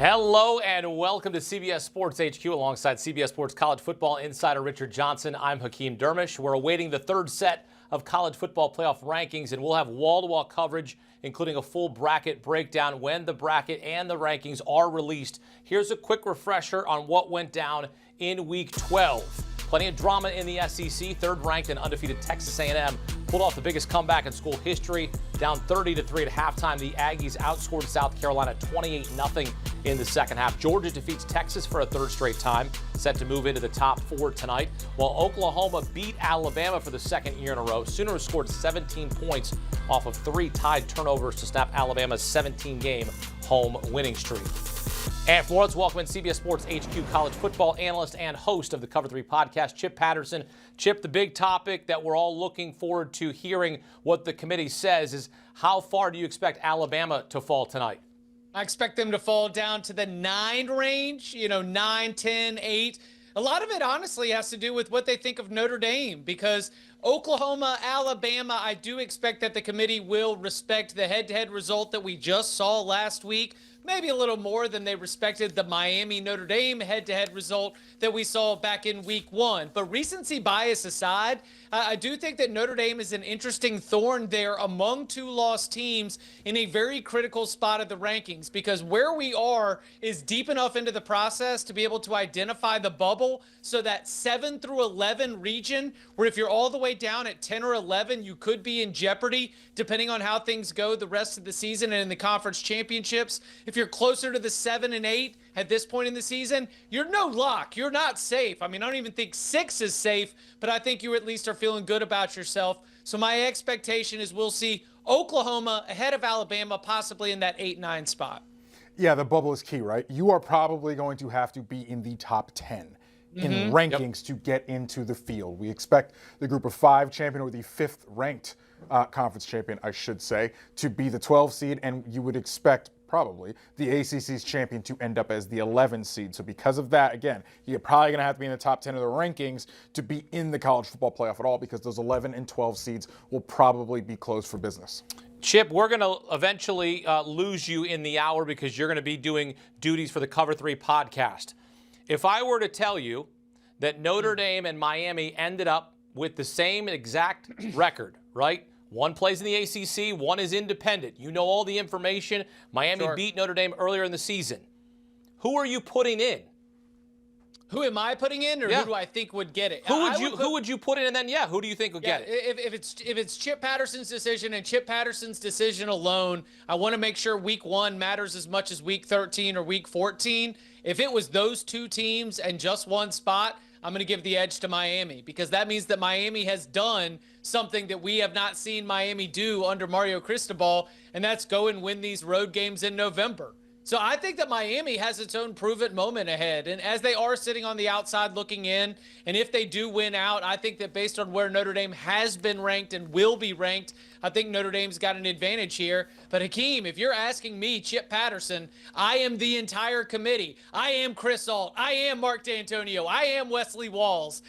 Hello and welcome to CBS Sports HQ alongside CBS Sports college football insider Richard Johnson. I'm Hakeem Dermish. We're awaiting the third set of college football playoff rankings, and we'll have wall-to-wall coverage, including a full bracket breakdown when the bracket and the rankings are released. Here's a quick refresher on what went down in Week 12. Plenty of drama in the SEC. Third-ranked and undefeated Texas A&M pulled off the biggest comeback in school history, down 30-3 at halftime. The Aggies outscored South Carolina 28-0 in the second half. Georgia defeats Texas for a third straight time, set to move into the top four tonight, while Oklahoma beat Alabama for the second year in a row. Sooners scored 17 points off of 3 tied turnovers to snap Alabama's 17-game home winning streak. And for let's welcome in CBS Sports HQ college football analyst and host of the Cover 3 podcast, Chip Patterson. Chip, the big topic that we're all looking forward to hearing what the committee says is how far do you expect Alabama to fall tonight? I expect them to fall down to the 9 range, 9, 10, 8. A lot of it, honestly, has to do with what they think of Notre Dame, because Oklahoma, Alabama, I do expect that the committee will respect the head-to-head result that we just saw last week, maybe a little more than they respected the Miami-Notre Dame head-to-head result that we saw back in Week 1. But recency bias aside, I do think that Notre Dame is an interesting thorn there among 2 lost teams in a very critical spot of the rankings, because where we are is deep enough into the process to be able to identify the bubble, so that 7 through 11 region, where if you're all the way down at 10 or 11, you could be in jeopardy depending on how things go the rest of the season and in the conference championships. If you're closer to the 7 and 8 at this point in the season, you're no lock. You're not safe. I mean, I don't even think 6 is safe, but I think you at least are feeling good about yourself. So my expectation is we'll see Oklahoma ahead of Alabama, possibly in that 8-9 spot. Yeah, the bubble is key, right? You are probably going to have to be in the top 10 in rankings to get into the field. We expect the group of 5 champion, or the 5th ranked conference champion, I should say, to be the 12 seed, and you would expect probably the ACC's champion to end up as the 11 seed. So because of that, again, you're probably going to have to be in the top 10 of the rankings to be in the college football playoff at all, because those 11 and 12 seeds will probably be closed for business. Chip, we're going to eventually lose you in the hour because you're going to be doing duties for the Cover 3 podcast. If I were to tell you that Notre Dame and Miami ended up with the same exact record, right? One plays in the ACC, one is independent. You know all the information. Miami beat Notre Dame earlier in the season. Who are you putting in? Who am I putting in, or who do I think would get it? Who would you put in, and then who do you think would get it? If it's Chip Patterson's decision and Chip Patterson's decision alone, I want to make sure Week 1 matters as much as Week 13 or Week 14. If it was those 2 teams and just one spot, I'm going to give the edge to Miami, because that means that Miami has done something that we have not seen Miami do under Mario Cristobal, and that's go and win these road games in November. So I think that Miami has its own prove-it moment ahead. And as they are sitting on the outside looking in, and if they do win out, I think that based on where Notre Dame has been ranked and will be ranked, I think Notre Dame's got an advantage here. But Hakeem, if you're asking me, Chip Patterson, I am the entire committee. I am Chris Ault. I am Mark D'Antonio. I am Wesley Walls.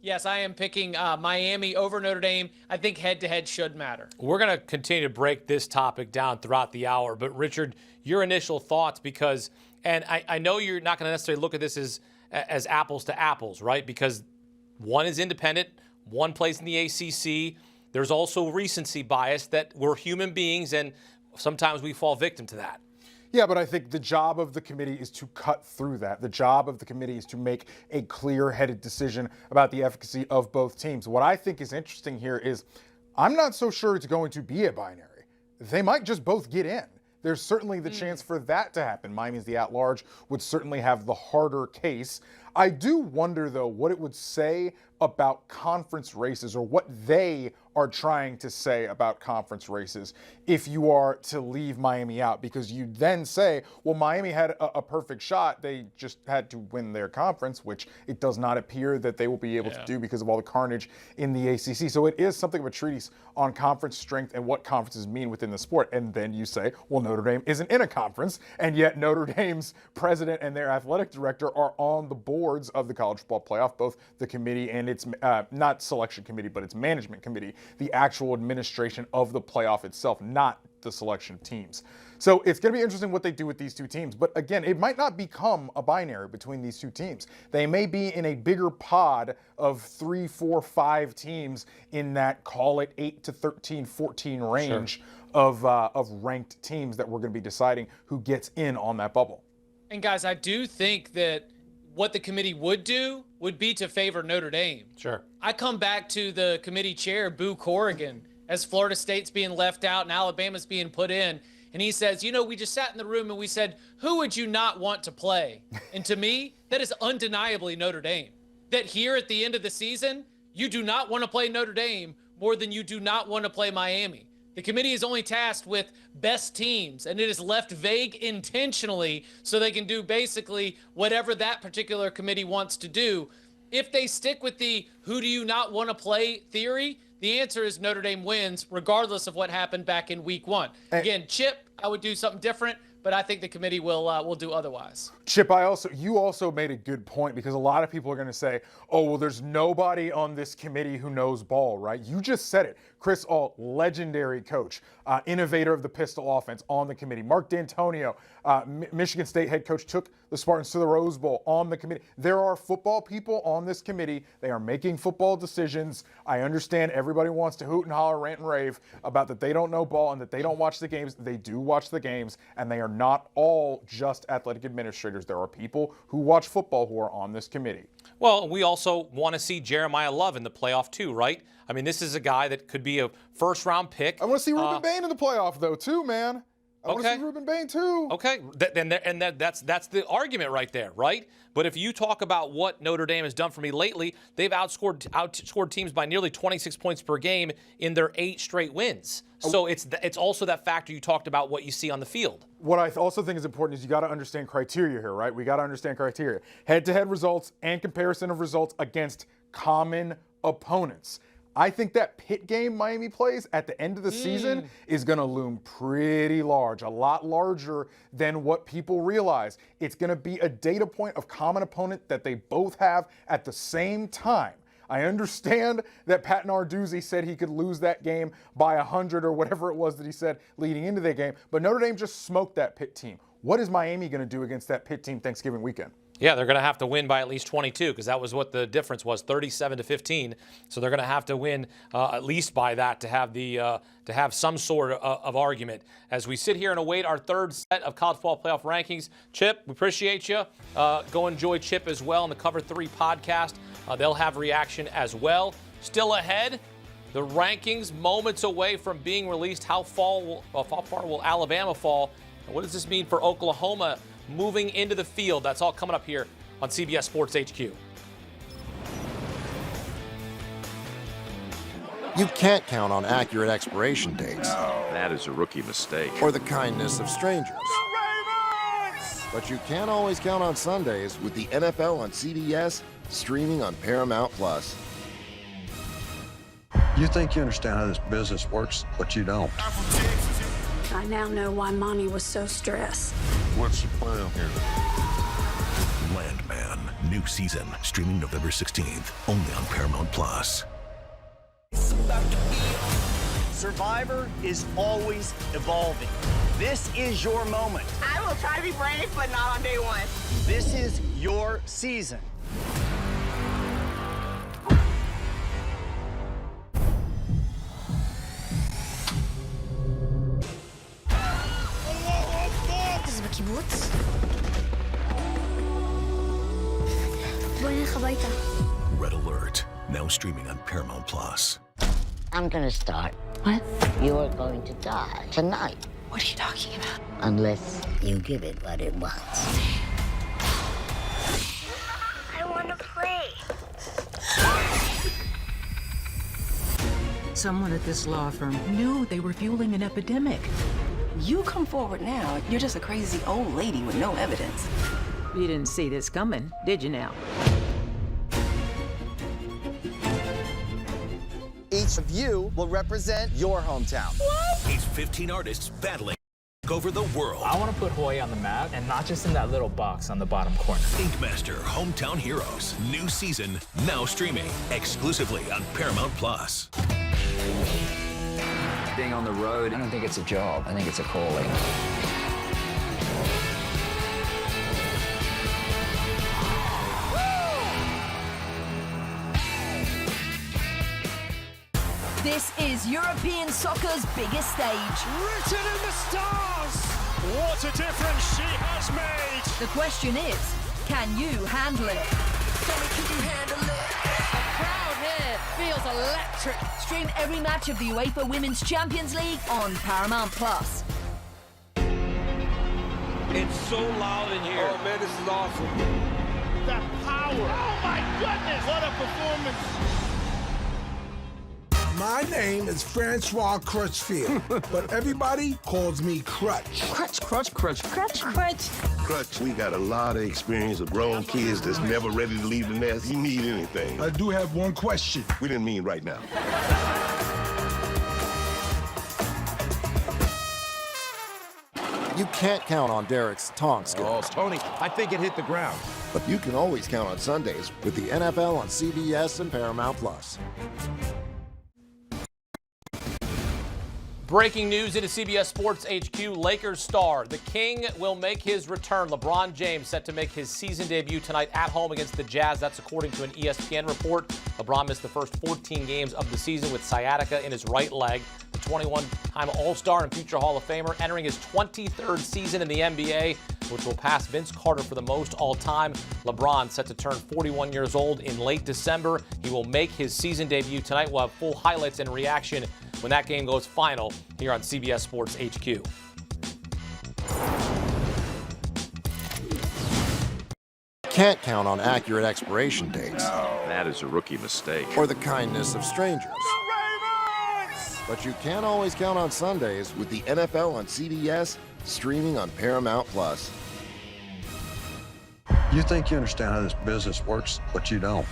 Yes, I am picking Miami over Notre Dame. I think head-to-head should matter. We're going to continue to break this topic down throughout the hour. But, Richard, your initial thoughts, because – and I know you're not going to necessarily look at this as apples to apples, right? Because one is independent, one plays in the ACC. There's also recency bias that we're human beings, and sometimes we fall victim to that. Yeah, but I think the job of the committee is to cut through that. The job of the committee is to make a clear-headed decision about the efficacy of both teams. What I think is interesting here is I'm not so sure it's going to be a binary. They might just both get in. There's certainly the chance for that to happen. Miami's the at-large, would certainly have the harder case. I do wonder, though, what it would say about conference races, or what they are trying to say about conference races, if you are to leave Miami out, because you then say, well, Miami had a perfect shot. They just had to win their conference, which it does not appear that they will be able to do because of all the carnage in the ACC. So it is something of a treatise on conference strength and what conferences mean within the sport. And then you say, well, Notre Dame isn't in a conference, and yet Notre Dame's president and their athletic director are on the boards of the college football playoff, both the committee and its not selection committee, but its management committee the actual administration of the playoff itself, not the selection of teams. So it's going to be interesting what they do with these two teams. But again, it might not become a binary between these two teams. They may be in a bigger pod of 3, 4, 5 teams in that, call it 8 to 13, 14 range. Sure. Of ranked teams that we're going to be deciding who gets in on that bubble. And guys, I do think that what the committee would do would be to favor Notre Dame. Sure. I come back to the committee chair, Boo Corrigan, as Florida State's being left out and Alabama's being put in. And he says, you know, we just sat in the room and we said, who would you not want to play? And to me, that is undeniably Notre Dame. That here at the end of the season, you do not want to play Notre Dame more than you do not want to play Miami. The committee is only tasked with best teams, and it is left vague intentionally so they can do basically whatever that particular committee wants to do. If they stick with the who do you not want to play theory, the answer is Notre Dame wins, regardless of what happened back in week 1. Again, Chip, I would do something different, but I think the committee will do otherwise. Chip, you also made a good point, because a lot of people are going to say, oh, well, there's nobody on this committee who knows ball, right? You just said it. Chris Ault, legendary coach, innovator of the pistol offense on the committee. Mark D'Antonio, Michigan State head coach, took the Spartans to the Rose Bowl on the committee. There are football people on this committee. They are making football decisions. I understand everybody wants to hoot and holler, rant and rave about that they don't know ball and that they don't watch the games. They do watch the games, and they are not all just athletic administrators. There are people who watch football who are on this committee. Well, we also want to see Jeremiah Love in the playoff too, right? I mean, this is a guy that could be a first-round pick. I want to see Ruben Bain in the playoff, though, too, man. I want to see Ruben Bain, too. Okay, that's the argument right there, right? But if you talk about what Notre Dame has done for me lately, they've outscored teams by nearly 26 points per game in their 8 straight wins. So it's also that factor you talked about, what you see on the field. What I also think is important is you got to understand criteria here, right? We got to understand criteria. Head-to-head results and comparison of results against common opponents. I think that Pitt game Miami plays at the end of the season is going to loom pretty large, a lot larger than what people realize. It's going to be a data point of common opponent that they both have at the same time. I understand that Pat Narduzzi said he could lose that game by 100 or whatever it was that he said leading into the game, but Notre Dame just smoked that Pitt team. What is Miami going to do against that Pitt team Thanksgiving weekend? Yeah, they're going to have to win by at least 22, because that was what the difference was, 37-15. So they're going to have to win at least by that to have some sort of argument. As we sit here and await our third set of college football playoff rankings, Chip, we appreciate you. Go enjoy Chip as well on the Cover 3 podcast. They'll have reaction as well. Still ahead, the rankings moments away from being released. How far will Alabama fall? And what does this mean for Oklahoma moving into the field? That's all coming up here on CBS Sports HQ. You can't count on accurate expiration dates. No. That is a rookie mistake. Or the kindness of strangers. But you can always count on Sundays with the NFL on CBS, streaming on Paramount+. You think you understand how this business works, but you don't. I now know why Mommy was so stressed. What's the plan here? Landman, new season, streaming November 16th, only on Paramount+. Survivor is always evolving. This is your moment. I will try to be brave, but not on day 1. This is your season. Red Alert, now streaming on Paramount+. I'm gonna start. What? You're going to die tonight. What are you talking about? Unless you give it what it wants. I want to play. Someone at this law firm knew they were fueling an epidemic. You come forward now, you're just a crazy old lady with no evidence. You didn't see this coming, did you now? Each of you will represent your hometown. What? These 15 artists battling over the world. I want to put Hawaii on the map, and not just in that little box on the bottom corner. Ink Master Hometown Heroes, new season, now streaming exclusively on Paramount+. Being on the road, I don't think it's a job. I think it's a calling. This is European soccer's biggest stage. Written in the stars! What a difference she has made! The question is, can you handle it? Tell me, can you handle it? The crowd here feels electric. Stream every match of the UEFA Women's Champions League on Paramount+. It's so loud in here. Oh man, this is awesome. The power. Oh my goodness, what a performance. My name is Francois Crutchfield, but everybody calls me Crutch. Crutch, crutch, crutch. Crutch, crutch. Crutch, we got a lot of experience with grown kids that's never ready to leave the nest. You need anything. I do have one question. We didn't mean right now. You can't count on Derek's tongue skills. Oh, Tony, I think it hit the ground. But you can always count on Sundays with the NFL on CBS and Paramount+. Breaking news into CBS Sports HQ. Lakers star, the King, will make his return. LeBron James set to make his season debut tonight at home against the Jazz. That's according to an ESPN report. LeBron missed the first 14 games of the season with sciatica in his right leg. The 21-time All-Star and future Hall of Famer entering his 23rd season in the NBA, which will pass Vince Carter for the most all-time. LeBron set to turn 41 years old in late December. He will make his season debut tonight. We'll have full highlights and reaction when that game goes final here on CBS Sports HQ. Can't count on accurate expiration dates. That is a rookie mistake. Or the kindness of strangers. But you can always count on Sundays With the NFL on CBS, streaming on Paramount+. You think you understand how this business works, but you don't.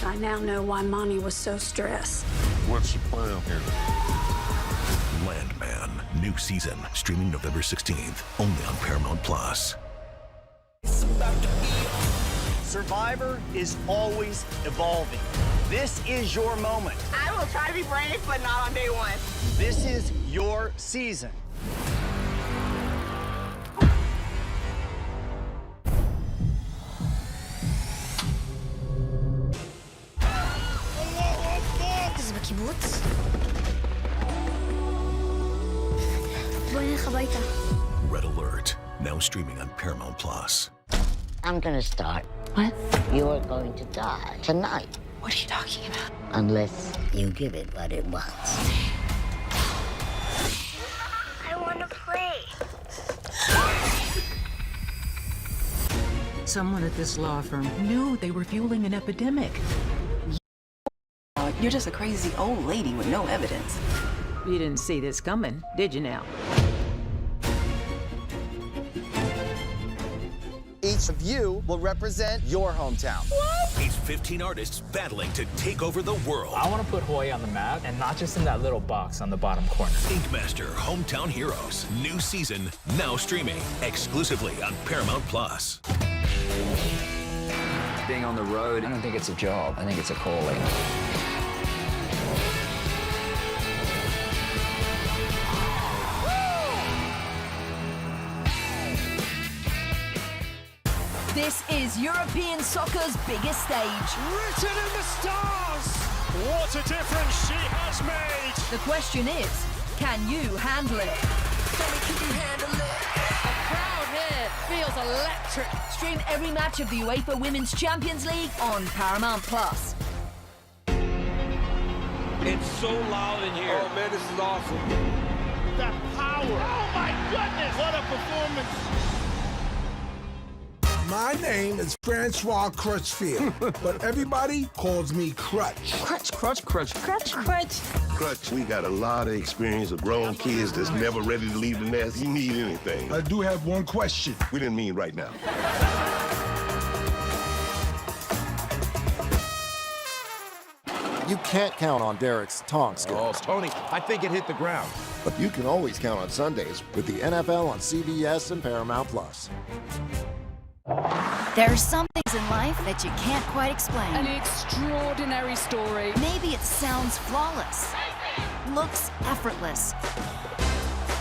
I now know why Mommy was so stressed. What's the plan here? Landman, new season, streaming November 16th, only on Paramount+. Survivor is always evolving. This is your moment. I will try to be brave, but not on day one. This is your season. Red Alert, now streaming on Paramount+. I'm gonna start. What? You're going to die tonight. What are you talking about? Unless you give it what it wants. I want to play. Someone at this law firm knew they were fueling an epidemic. You're just a crazy old lady with no evidence. You didn't see this coming, did you now? Each of you will represent your hometown. These 15 artists battling to take over the world. I want to put Hawaii on the map, and not just in that little box on the bottom corner. Inkmaster Hometown Heroes, new season, now streaming exclusively on Paramount+. Being on the road, I don't think it's a job. I think it's a calling. This is European soccer's biggest stage. Written in the stars! What a difference she has made! The question is, can you handle it? Tell me, can you handle it? The crowd here feels electric. Stream every match of the UEFA Women's Champions League on Paramount+. It's so loud in here. Oh man, this is awesome. The power. Oh my goodness, what a performance. My name is Francois Crutchfield, but everybody calls me Crutch. Crutch, crutch, crutch. Crutch, crutch. Crutch, we got a lot of experience with grown kids that's never ready to leave the nest. You need anything. I do have one question. We didn't mean right now. You can't count on Derek's tongue skills. Oh, Tony, I think it hit the ground. But you can always count on Sundays with the NFL on CBS and Paramount+. There are some things in life that you can't quite explain. An extraordinary story. Maybe it sounds flawless, looks effortless,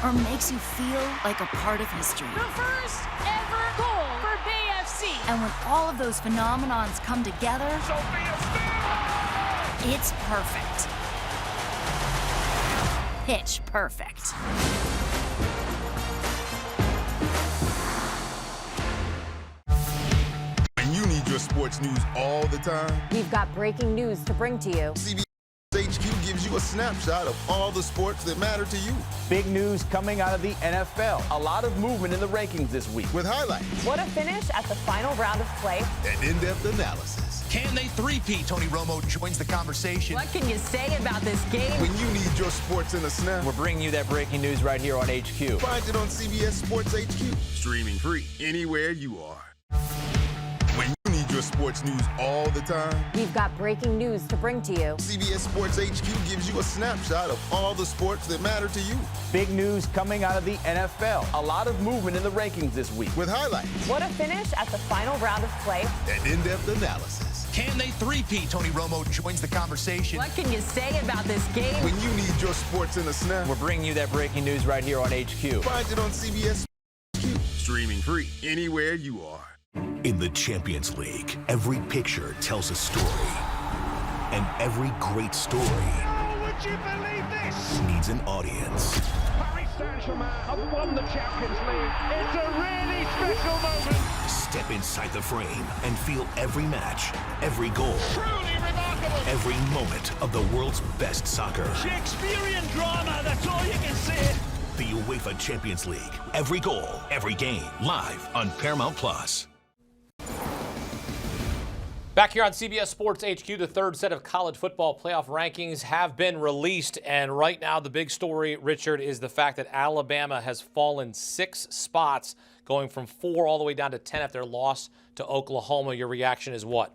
or makes you feel like a part of history. The first ever goal for BFC. And when all of those phenomenons come together, it's perfect. Pitch perfect. When you need your sports news all the time, we've got breaking news to bring to you. CBS HQ gives you a snapshot of all the sports that matter to you. Big news coming out of the NFL. A lot of movement in the rankings this week. With highlights. What a finish at the final round of play. And in-depth analysis. Can they three-peat? Tony Romo joins the conversation. What can you say about this game? When you need your sports in a snap, we're bringing you that breaking news right here on HQ. Find it on CBS Sports HQ. Streaming free anywhere you are. When you need your sports news all the time, we've got breaking news to bring to you. CBS Sports HQ gives you a snapshot of all the sports that matter to you. Big news coming out of the NFL. A lot of movement in the rankings this week. With highlights. What a finish at the final round of play. And in-depth analysis. Can they three-peat? Tony Romo joins the conversation. What can you say about this game? When you need your sports in a snap, we're bringing you that breaking news right here on HQ. Find it on CBS HQ. Streaming free anywhere you are. In the Champions League, every picture tells a story. And every great story would you believe this? needs an audience. Paris Saint-Germain have won the Champions League. It's a really special moment. Step inside the frame and feel every match, every goal, truly remarkable, every moment of the world's best soccer. Shakespearean drama, that's all you can see. The UEFA Champions League. Every goal, every game, live on Paramount Plus. Back here on CBS Sports HQ, the third set of college football playoff rankings have been released. And right now, the big story, Richard, is the fact that Alabama has fallen 6 spots, going from 4 all the way down to 10 after their loss to Oklahoma. Your reaction is what?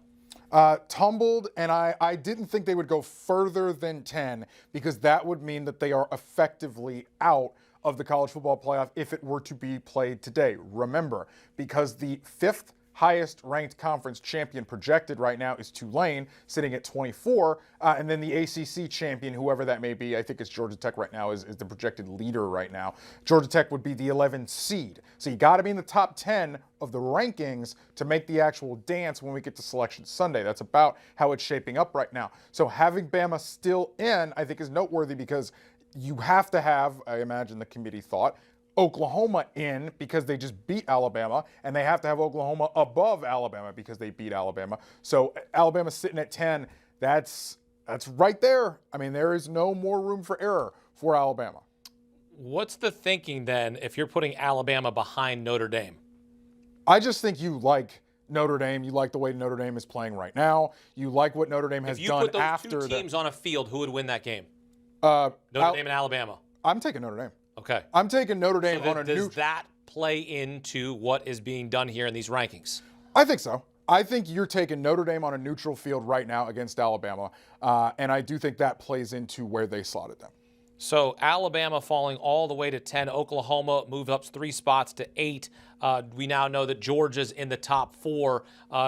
Tumbled, and I didn't think they would go further than 10 because that would mean that they are effectively out of the college football playoff if it were to be played today. Remember, because the 5th highest ranked conference champion projected right now is Tulane, sitting at 24. And then the ACC champion, whoever that may be, I think it's Georgia Tech right now, is the projected leader right now. Georgia Tech would be the 11th seed. So you got to be in the top 10 of the rankings to make the actual dance when we get to Selection Sunday. That's about how it's shaping up right now. So having Bama still in, I think, is noteworthy because you have to have, I imagine the committee thought, Oklahoma in because they just beat Alabama, and they have to have Oklahoma above Alabama because they beat Alabama. So Alabama's sitting at 10. That's right there. I mean, there is no more room for error for Alabama. What's the thinking then if you're putting Alabama behind Notre Dame? I just think you like Notre Dame. You like the way Notre Dame is playing right now. You like what Notre Dame has done after. If you put those two teams on a field, who would win that game? Notre Dame and Alabama. I'm taking Notre Dame. Okay. I'm taking Notre Dame on a new. Does that play into what is being done here in these rankings? I think so. I think you're taking Notre Dame on a neutral field right now against Alabama, and I do think that plays into where they slotted them. So Alabama falling all the way to 10. Oklahoma moved up 3 spots to 8. We now know that Georgia's in the top 4.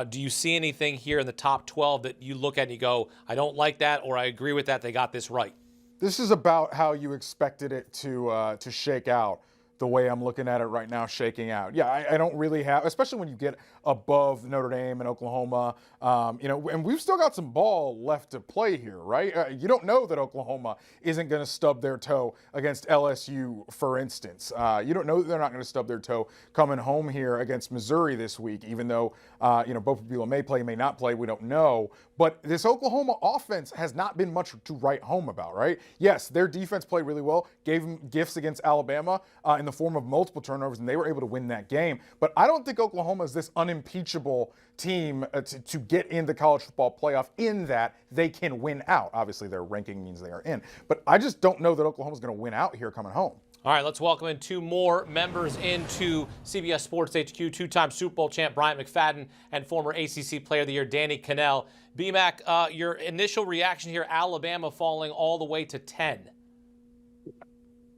Do you see anything here in the top 12 that you look at and you go, I don't like that, or I agree with that, they got this right? This is about how you expected it to shake out, the way I'm looking at it right now, shaking out. Yeah, I don't really have, especially when you get above Notre Dame and Oklahoma, and we've still got some ball left to play here, right? You don't know that Oklahoma isn't going to stub their toe against LSU, for instance. You don't know that they're not going to stub their toe coming home here against Missouri this week, even though, both people may play, may not play, we don't know. But this Oklahoma offense has not been much to write home about, right? Yes, their defense played really well, gave them gifts against Alabama in the form of multiple turnovers, and they were able to win that game. But I don't think Oklahoma is this unimpeachable team to get in the college football playoff in that they can win out. Obviously, their ranking means they are in. But I just don't know that Oklahoma's going to win out here coming home. All right, let's welcome in 2 more members into CBS Sports HQ, 2-time Super Bowl champ Bryant McFadden and former ACC Player of the Year Danny Cannell. B-Mac, your initial reaction here, Alabama falling all the way to 10.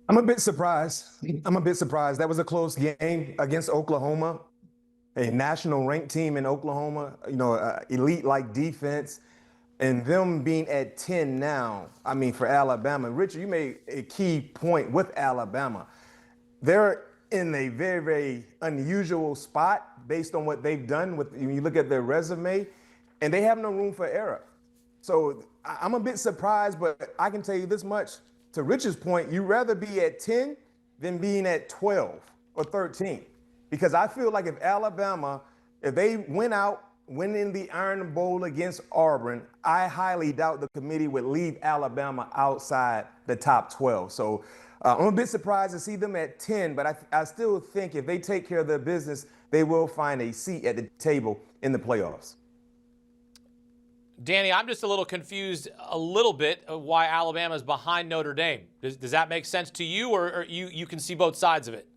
I'm a bit surprised. That was a close game against Oklahoma. a national ranked team in Oklahoma, elite-like defense, and them being at 10 now, I mean, for Alabama. Richard, you made a key point with Alabama. They're in a very, very unusual spot based on what they've done. When you look at their resume, and they have no room for error. So I'm a bit surprised, but I can tell you this much. To Richard's point, you'd rather be at 10 than being at 12 or 13. Because I feel like if Alabama, if they win in the Iron Bowl against Auburn, I highly doubt the committee would leave Alabama outside the top 12. So I'm a bit surprised to see them at 10, but I still think if they take care of their business, they will find a seat at the table in the playoffs. Danny, I'm just a little confused a little bit of why Alabama is behind Notre Dame. Does that make sense to you, or you can see both sides of it?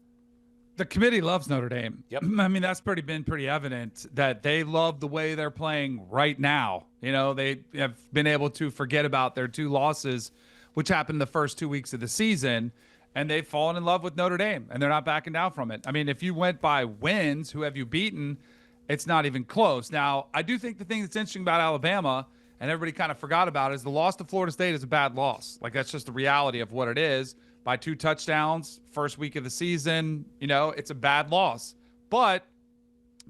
The committee loves Notre Dame. Yep. I mean, that's been pretty evident that they love the way they're playing right now. You know, they have been able to forget about their 2 losses, which happened the first 2 weeks of the season, and they've fallen in love with Notre Dame, and they're not backing down from it. I mean, if you went by wins, who have you beaten? It's not even close. Now, I do think the thing that's interesting about Alabama, and everybody kind of forgot about, is the loss to Florida State is a bad loss. Like, that's just the reality of what it is. By 2 touchdowns, first week of the season, it's a bad loss. But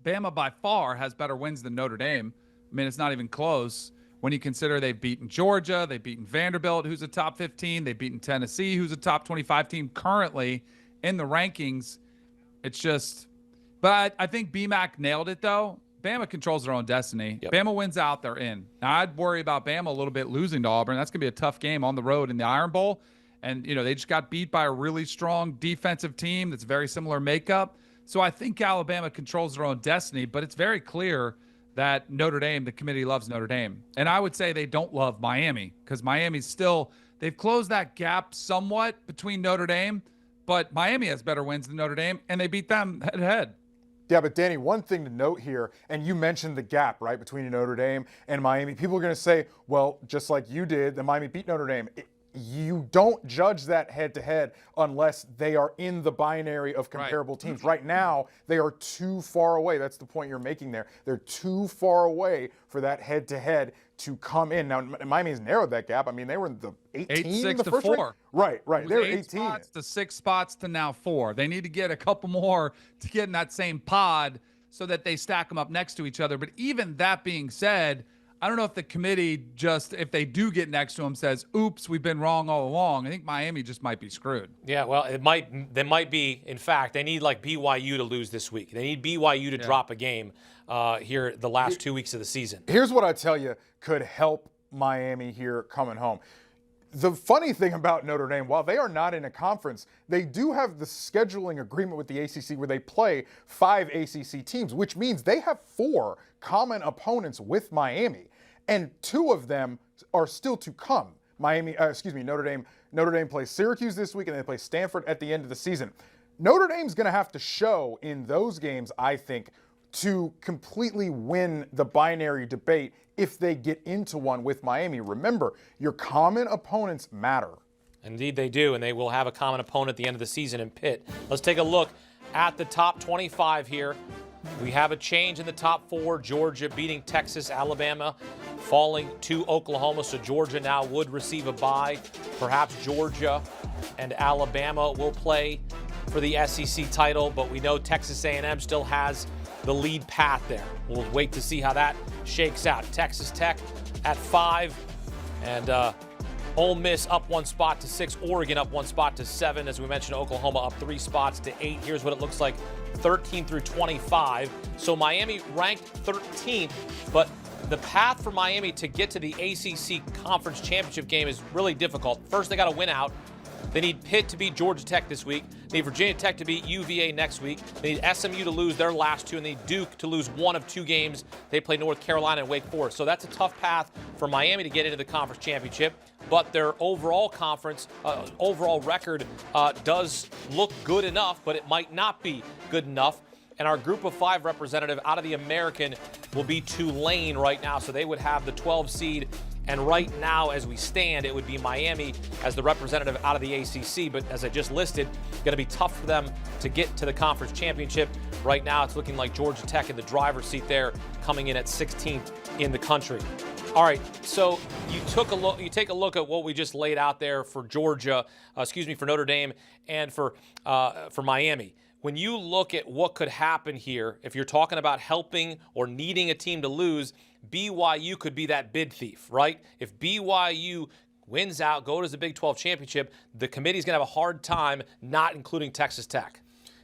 Bama by far has better wins than Notre Dame. I mean, it's not even close when you consider they've beaten Georgia, they've beaten Vanderbilt, who's a top 15, they've beaten Tennessee, who's a top 25 team currently in the rankings. It's just... But I think BMAC nailed it, though. Bama controls their own destiny. Yep. Bama wins out, they're in. Now, I'd worry about Bama a little bit losing to Auburn. That's going to be a tough game on the road in the Iron Bowl. And, they just got beat by a really strong defensive team that's very similar makeup. So I think Alabama controls their own destiny, but it's very clear that Notre Dame, the committee loves Notre Dame. And I would say they don't love Miami because Miami's still, they've closed that gap somewhat between Notre Dame, but Miami has better wins than Notre Dame, and they beat them head-to-head. Yeah, but Danny, one thing to note here, and you mentioned the gap, right, between Notre Dame and Miami. People are going to say, well, just like you did, the Miami beat Notre Dame. You don't judge that head-to-head unless they are in the binary of comparable teams. Right now, they are too far away. That's the point you're making there. They're too far away for that head-to-head to come in. Now, Miami has narrowed that gap. I mean, they were in the 18 in the first 8-6 to 4. Right. They're 18. Spots to 6 spots to now 4. They need to get a couple more to get in that same pod so that they stack them up next to each other. But even that being said, I don't know if the committee just, if they do get next to them, says, oops, we've been wrong all along. I think Miami just might be screwed. Yeah, well, they might be. In fact, they need like BYU to lose this week. They need BYU to drop a game here the last 2 weeks of the season. Here's what I tell you could help Miami here coming home. The funny thing about Notre Dame, while they are not in a conference, they do have the scheduling agreement with the ACC where they play 5 ACC teams, which means they have 4 common opponents with Miami, and 2 of them are still to come. Notre Dame plays Syracuse this week, and they play Stanford at the end of the season. Notre Dame's going to have to show in those games, I think, to completely win the binary debate if they get into one with Miami. Remember, your common opponents matter. Indeed they do, and they will have a common opponent at the end of the season in Pitt. Let's take a look at the top 25 here. We have a change in the top 4. Georgia beating Texas, Alabama falling to Oklahoma, so Georgia now would receive a bye. Perhaps Georgia and Alabama will play for the SEC title, but we know Texas A&M still has the lead path there. We'll wait to see how that shakes out. Texas Tech at 5, and Ole Miss up 1 spot to 6. Oregon up 1 spot to 7. As we mentioned, Oklahoma up 3 spots to 8. Here's what it looks like 13 through 25. So Miami ranked 13th, but the path for Miami to get to the ACC Conference Championship game is really difficult. First, they got to win out. They need Pitt to beat Georgia Tech this week. They need Virginia Tech to beat UVA next week. They need SMU to lose their last 2, and they need Duke to lose 1 of 2 games. They play North Carolina and Wake Forest. So that's a tough path for Miami to get into the conference championship. But their overall conference, overall record does look good enough, but it might not be good enough. And our Group of 5 representative out of the American will be Tulane right now. So they would have the 12 seed And right now, as we stand, it would be Miami as the representative out of the ACC. But as I just listed, going to be tough for them to get to the conference championship. Right now, it's looking like Georgia Tech in the driver's seat there, coming in at 16th in the country. All right, so you take a look at what we just laid out there for Georgia, for Notre Dame, and for Miami. When you look at what could happen here, if you're talking about helping or needing a team to lose, BYU could be that bid thief, right? If BYU wins out, goes to the Big 12 championship, the committee's going to have a hard time not including Texas Tech.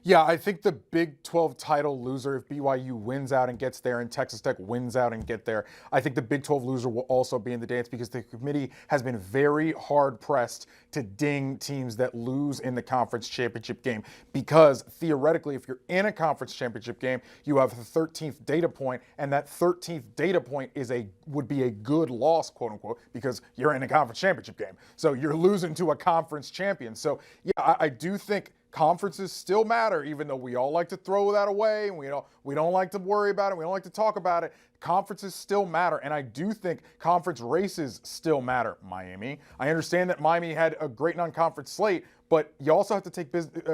Yeah, I think the Big 12 title loser, if BYU wins out and gets there and Texas Tech wins out and get there, I think the Big 12 loser will also be in the dance because the committee has been very hard-pressed to ding teams that lose in the conference championship game because theoretically, if you're in a conference championship game, you have the 13th data point, and that 13th data point would be a good loss, quote-unquote, because you're in a conference championship game. So you're losing to a conference champion. So, yeah, I do think conferences still matter, even though we all like to throw that away and we don't like to worry about it. We don't like to talk about it. Conferences still matter, and I do think conference races still matter. Miami. I understand that Miami had a great non-conference slate, but you also have to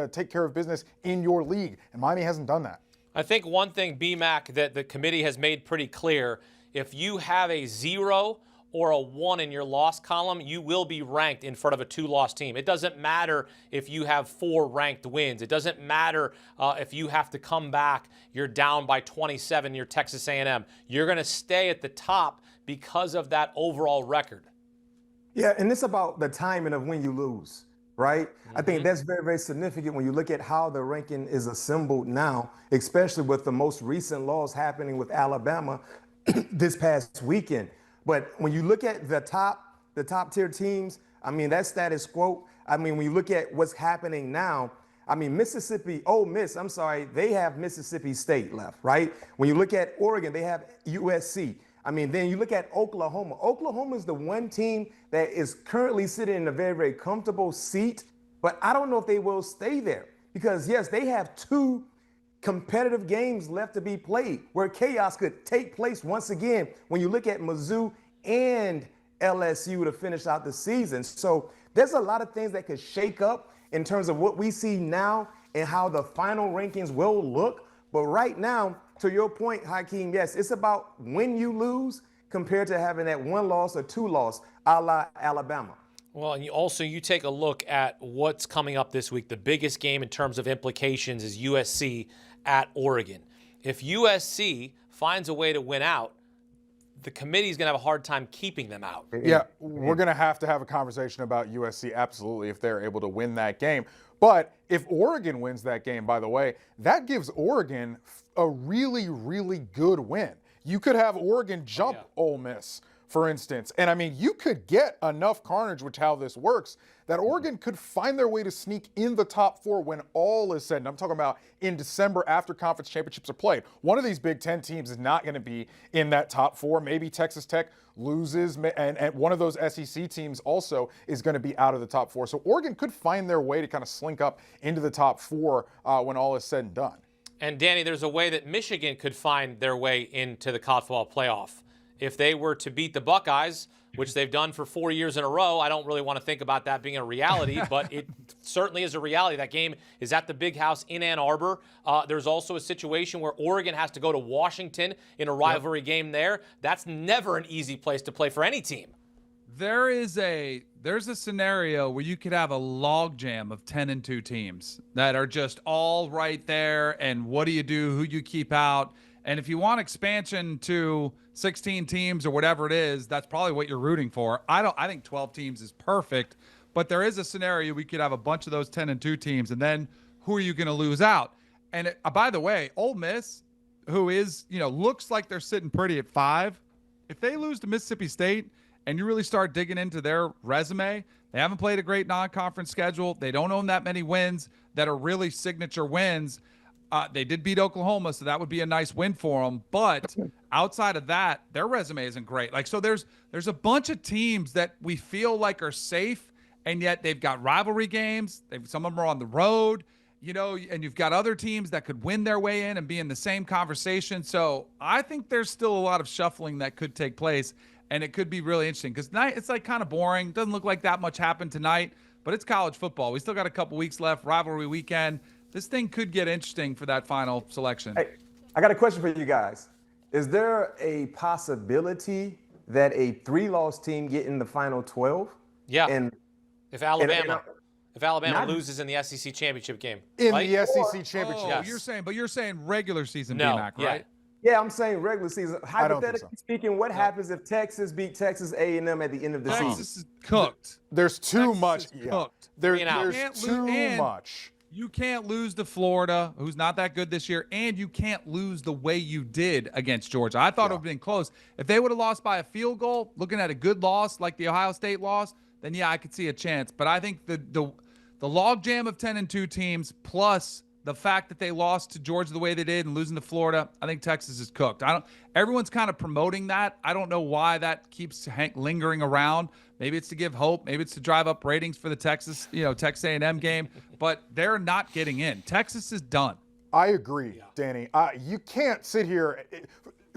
take care of business in your league, and Miami hasn't done that. I think one thing, BMAC, that the committee has made pretty clear, if you have a 0 or a 1 in your loss column, you will be ranked in front of a 2-loss team. It doesn't matter if you have 4 ranked wins. It doesn't matter if you have to come back, you're down by 27, you're Texas A&M. You're going to stay at the top because of that overall record. Yeah, and it's about the timing of when you lose, right? I think that's very, very significant when you look at how the ranking is assembled now, especially with the most recent loss happening with Alabama this past weekend. But when you look at the top tier teams, I mean, that's status quo. I mean, when you look at what's happening now, I mean, Ole Miss, they have Mississippi State left, right? When you look at Oregon, they have USC. I mean, then you look at Oklahoma. Oklahoma is the one team that is currently sitting in a very, very comfortable seat, but I don't know if they will stay there because, yes, they have 2 competitive games left to be played where chaos could take place once again when you look at Mizzou and LSU to finish out the season. So there's a lot of things that could shake up in terms of what we see now and how the final rankings will look. But right now, to your point, Hakeem, yes, it's about when you lose compared to having that 1 loss or 2 loss a la Alabama. Well, and you take a look at what's coming up this week. The biggest game in terms of implications is USC at Oregon. If USC finds a way to win out, the committee is going to have a hard time keeping them out. Yeah, we're going to have a conversation about USC, absolutely, if they're able to win that game. But if Oregon wins that game, by the way, that gives Oregon a really, really good win. You could have Oregon jump Ole Miss, for instance. And I mean, you could get enough carnage, which how this works, that Oregon could find their way to sneak in the top 4 when all is said. And I'm talking about in December after conference championships are played. One of these Big Ten teams is not going to be in that top 4. Maybe Texas Tech loses, and one of those SEC teams also is going to be out of the top 4. So Oregon could find their way to kind of slink up into the top 4 when all is said and done. And Danny, there's a way that Michigan could find their way into the college football playoff. If they were to beat the Buckeyes, which they've done for 4 years in a row, I don't really want to think about that being a reality, but it certainly is a reality. That game is at the Big House in Ann Arbor. There's also a situation where Oregon has to go to Washington in a rivalry game there. That's never an easy place to play for any team. There's a scenario where you could have a logjam of 10-2 teams that are just all right there, and what do you do, who you keep out? And if you want expansion to 16 teams or whatever it is, that's probably what you're rooting for. I think 12 teams is perfect, but there is a scenario we could have a bunch of those 10-2 teams, and then who are you going to lose out? And by the way, Ole Miss, who is, looks like they're sitting pretty at 5, if they lose to Mississippi State and you really start digging into their resume, they haven't played a great non-conference schedule. They don't own that many wins that are really signature wins. They did beat Oklahoma, so that would be a nice win for them. But outside of that, their resume isn't great. So there's a bunch of teams that we feel like are safe, and yet they've got rivalry games. Some of them are on the road, and you've got other teams that could win their way in and be in the same conversation. So I think there's still a lot of shuffling that could take place. and it could be really interesting because tonight it's like kind of boring. Doesn't look like that much happened tonight, but it's college football. We still got a couple weeks left, rivalry weekend. This thing could get interesting for that final selection. Hey, I got a question for you guys. Is there a possibility that a 3-loss team get in the final 12? Yeah. And if Alabama loses in the SEC championship game. In right? the SEC championship. Oh, you're saying regular season, No, BMAC, yeah. right? Yeah, I'm saying regular season. Hypothetically so. speaking, what happens if Texas beat Texas A&M at the end of the season? Texas is cooked. There's too Texas much. is Yeah. cooked. There's too much. You can't lose to Florida, who's not that good this year, and you can't lose the way you did against Georgia. I thought it would have been close. If they would have lost by a field goal, looking at a good loss like the Ohio State loss, then yeah, I could see a chance. But I think the logjam of 10-2 teams plus the fact that they lost to Georgia the way they did and losing to Florida, I think Texas is cooked. Everyone's kind of promoting that. I don't know why that keeps lingering around. Maybe it's to give hope. Maybe it's to drive up ratings for the Texas A&M game. But they're not getting in. Texas is done. I agree, Danny. You can't sit here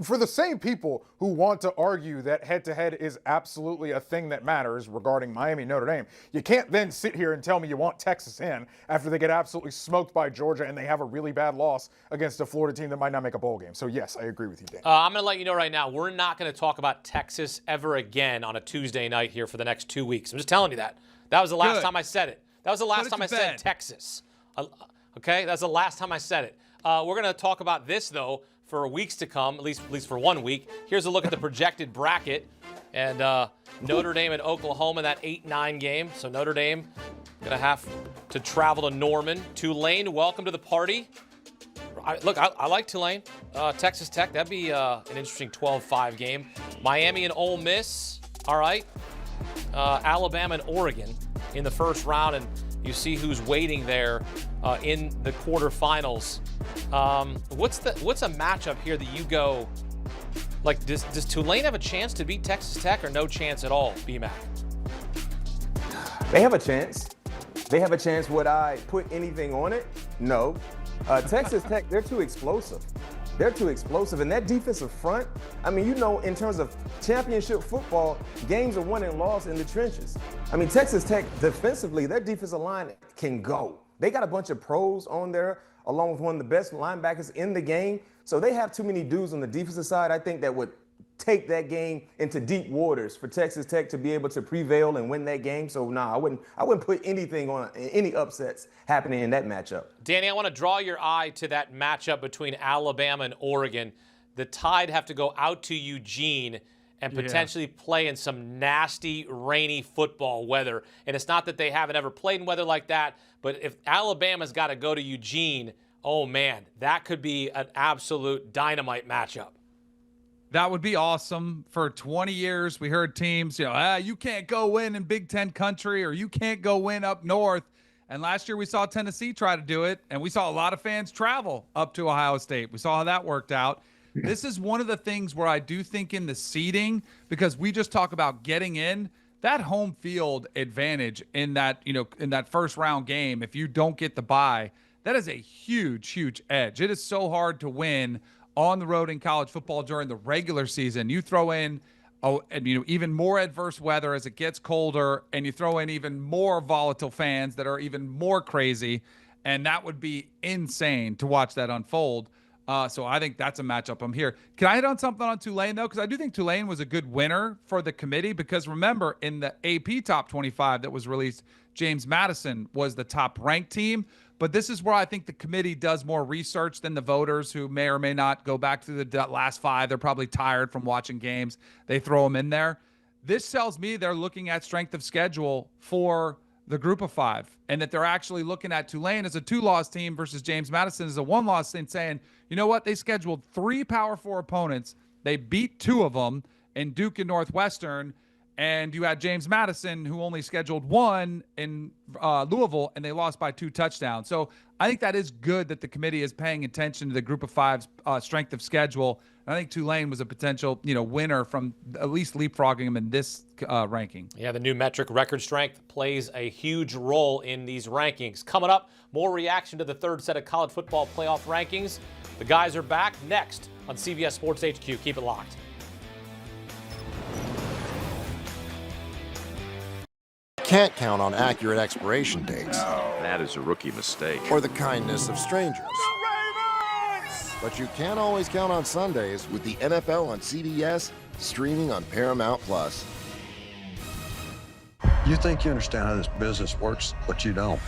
for the same people who want to argue that head-to-head is absolutely a thing that matters regarding Miami, Notre Dame. You can't then sit here and tell me you want Texas in after they get absolutely smoked by Georgia and they have a really bad loss against a Florida team that might not make a bowl game. So, yes, I agree with you, Danny. I'm going to let you know right now, we're not going to talk about Texas ever again on a Tuesday night here for the next 2 weeks. I'm just telling you that. That was the last time I said it. That was the last time I said Texas. Okay? That's the last time I said it. We're going to talk about this, though, for weeks to come, at least for 1 week. Here's a look at the projected bracket. And Notre Dame and Oklahoma, that 8-9 game. So Notre Dame going to have to travel to Norman. Tulane, welcome to the party. I like Tulane. Texas Tech, that'd be an interesting 12-5 game. Miami and Ole Miss, all right. Alabama and Oregon in the first round, and you see who's waiting there in the quarterfinals. What's a matchup here that you go, like, does Tulane have a chance to beat Texas Tech or no chance at all, BMAC? They have a chance. They have a chance. Would I put anything on it? No. Texas Tech, they're too explosive. They're too explosive. And that defensive front, I mean, in terms of championship football, games are won and lost in the trenches. I mean, Texas Tech, defensively, their defensive line can go. They got a bunch of pros on there, along with one of the best linebackers in the game. So they have too many dudes on the defensive side, I think, that would take that game into deep waters for Texas Tech to be able to prevail and win that game. So, I wouldn't put anything on any upsets happening in that matchup. Danny, I want to draw your eye to that matchup between Alabama and Oregon. The Tide have to go out to Eugene and potentially play in some nasty, rainy football weather. And it's not that they haven't ever played in weather like that, but if Alabama's got to go to Eugene, oh, man, that could be an absolute dynamite matchup. That would be awesome. For 20 years, we heard teams, you can't go win in Big Ten country or you can't go win up north. And last year we saw Tennessee try to do it, and we saw a lot of fans travel up to Ohio State. We saw how that worked out. This is one of the things where I do think in the seeding, because we just talk about getting in, that home field advantage in that, in that first round game, if you don't get the bye, that is a huge, huge edge. It is so hard to win on the road in college football during the regular season. You throw in even more adverse weather as it gets colder, and you throw in even more volatile fans that are even more crazy, and that would be insane to watch that unfold. So I think that's a matchup I'm here. Can I hit on something on Tulane, though? Because I do think Tulane was a good winner for the committee, because remember, in the AP Top 25 that was released, James Madison was the top-ranked team. But this is where I think the committee does more research than the voters, who may or may not go back to the last five. They're probably tired from watching games. They throw them in there. This tells me they're looking at strength of schedule for the group of five, and that they're actually looking at Tulane as a 2-loss team versus James Madison as a 1-loss team, saying, you know what? They scheduled 3 Power 4 opponents. They beat 2 of them in Duke and Northwestern. And you had James Madison, who only scheduled 1 in Louisville, and they lost by 2 touchdowns. So I think that is good that the committee is paying attention to the group of five's strength of schedule. And I think Tulane was a potential, winner from at least leapfrogging them in this ranking. Yeah, the new metric, record strength, plays a huge role in these rankings. Coming up, more reaction to the third set of college football playoff rankings. The guys are back next on CBS Sports HQ. Keep it locked. Can't count on accurate expiration dates. That is a rookie mistake. Or the kindness of strangers. But you can always count on Sundays with the NFL on CBS, streaming on Paramount Plus. You think you understand how this business works, but you don't.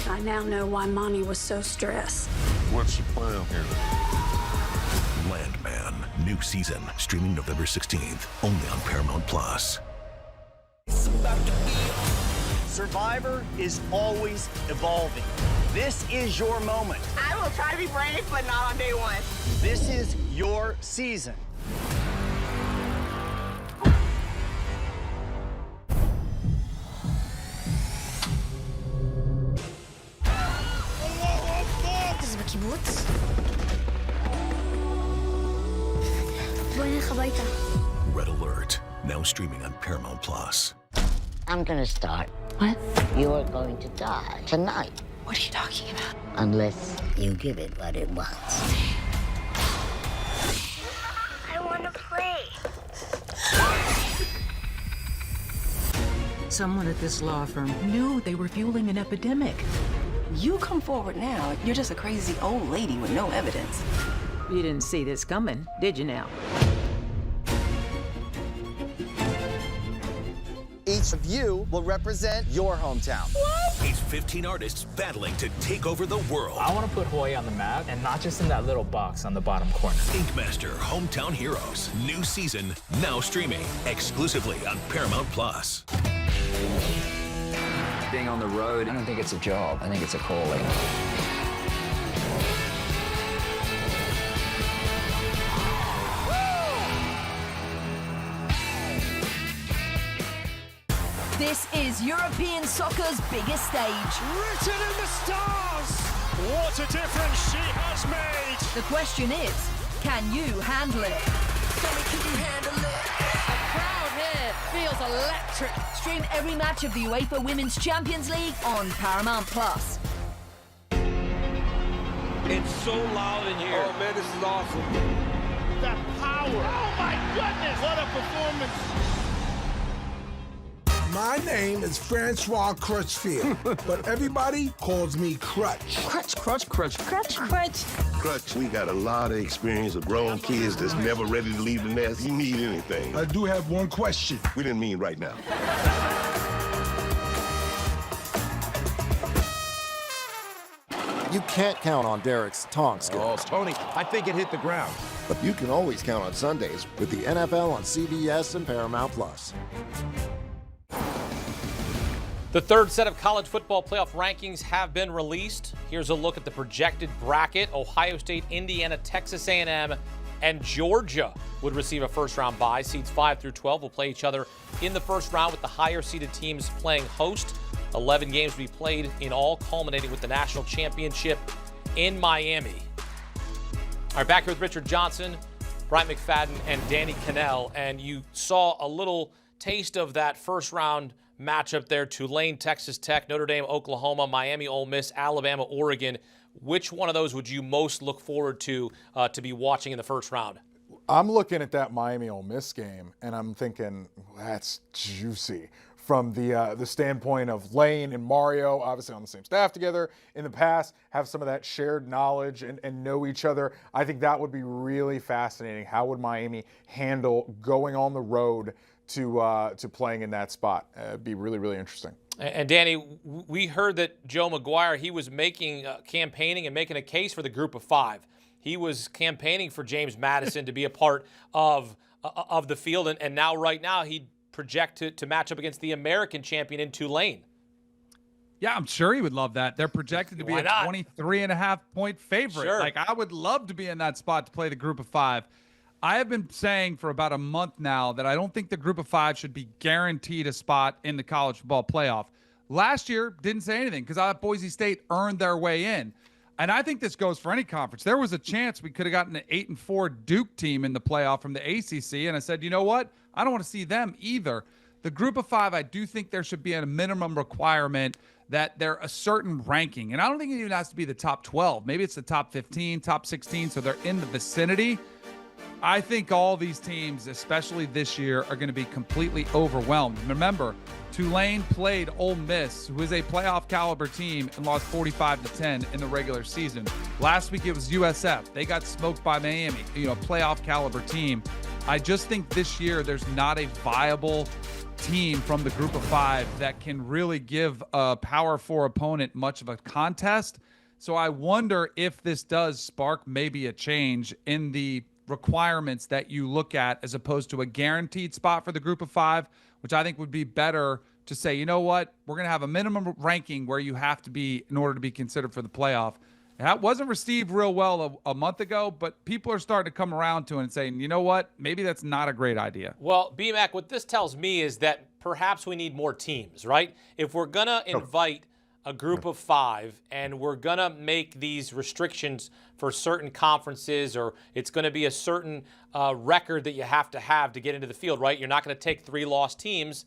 I now know why Mommy was so stressed. What's the plan here? Landman, new season, streaming November 16th, only on Paramount Plus. Survivor is always evolving. This is your moment. I will try to be brave, but not on day one. This is your season. Red Alert, now streaming on Paramount Plus. I'm gonna start. What? You're going to die tonight. What are you talking about? Unless you give it what it wants. I want to play. Someone at this law firm knew they were fueling an epidemic. You come forward now, you're just a crazy old lady with no evidence. You didn't see this coming, did you now? Each of you will represent your hometown. It's 15 artists battling to take over the world. I want to put Hawaii on the map, and not just in that little box on the bottom corner. Inkmaster Hometown Heroes, new season, now streaming exclusively on Paramount Plus. Being on the road, I don't think it's a job. I think it's a calling. This is European soccer's biggest stage. Written in the stars! What a difference she has made! The question is, can you handle it? Can you handle it? The crowd here feels electric. Stream every match of the UEFA Women's Champions League on Paramount Plus. It's so loud in here. Oh man, this is awesome. That power. Oh my goodness, what a performance. My name is Francois Crutchfield, but everybody calls me Crutch. Crutch, we got a lot of experience of grown kids that's never ready to leave the nest. You need anything. I do have one question. We didn't mean right now. You can't count on Derek's tong skills. Oh, Tony, I think it hit the ground. But you can always count on Sundays with the NFL on CBS and Paramount Plus. The third set of college football playoff rankings have been released. Here's a look at the projected bracket. Ohio State, Indiana, Texas A&M, and Georgia would receive a first-round bye. Seeds 5 through 12 will play each other in the first round, with the higher-seeded teams playing host. 11 games will be played in all, culminating with the national championship in Miami. All right, back here with Richard Johnson, Bryant McFadden, and Danny Cannell. And you saw a little taste of that first-round matchup there: Tulane, Texas Tech, Notre Dame, Oklahoma, Miami, Ole Miss, Alabama, Oregon. Which one of those would you most look forward to be watching in the first round? I'm looking at that Miami Ole Miss game, and I'm thinking that's juicy from the standpoint of Lane and Mario, obviously on the same staff together in the past, have some of that shared knowledge and know each other. I think that would be really fascinating. How would Miami handle going on the road to playing in that spot? It'd be really, really interesting. And Danny, we heard that Joe McGuire, he was campaigning and making a case for the group of five. He was campaigning for James Madison to be a part of the field, and now right now he'd project to match up against the American champion in Tulane. Yeah, I'm sure he would love that. They're projected to be a 23.5-point favorite. Sure. Like, I would love to be in that spot to play the group of five. I have been saying for about a month now that I don't think the group of five should be guaranteed a spot in the college football playoff. Last year, didn't say anything because I thought Boise State earned their way in. And I think this goes for any conference. There was a chance we could have gotten an 8-4 Duke team in the playoff from the ACC, and I said, you know what? I don't want to see them either. The group of five, I do think there should be a minimum requirement that they're a certain ranking. And I don't think it even has to be the top 12. Maybe it's the top 15, top 16, so they're in the vicinity. I think all these teams, especially this year, are going to be completely overwhelmed. Remember, Tulane played Ole Miss, who is a playoff caliber team, and lost 45-10 in the regular season. Last week it was USF. They got smoked by Miami, playoff caliber team. I just think this year there's not a viable team from the group of 5 that can really give a Power 4 opponent much of a contest. So I wonder if this does spark maybe a change in the requirements that you look at as opposed to a guaranteed spot for the group of 5, which I think would be better to say, you know what, we're going to have a minimum ranking where you have to be in order to be considered for the playoff. That wasn't received real well a month ago, but people are starting to come around to it and saying, you know what, maybe that's not a great idea. Well, BMAC, what this tells me is that perhaps we need more teams, right? If we're going to invite a group of 5 and we're going to make these restrictions for certain conferences, or it's going to be a certain record that you have to get into the field, right? You're not going to take 3 lost teams.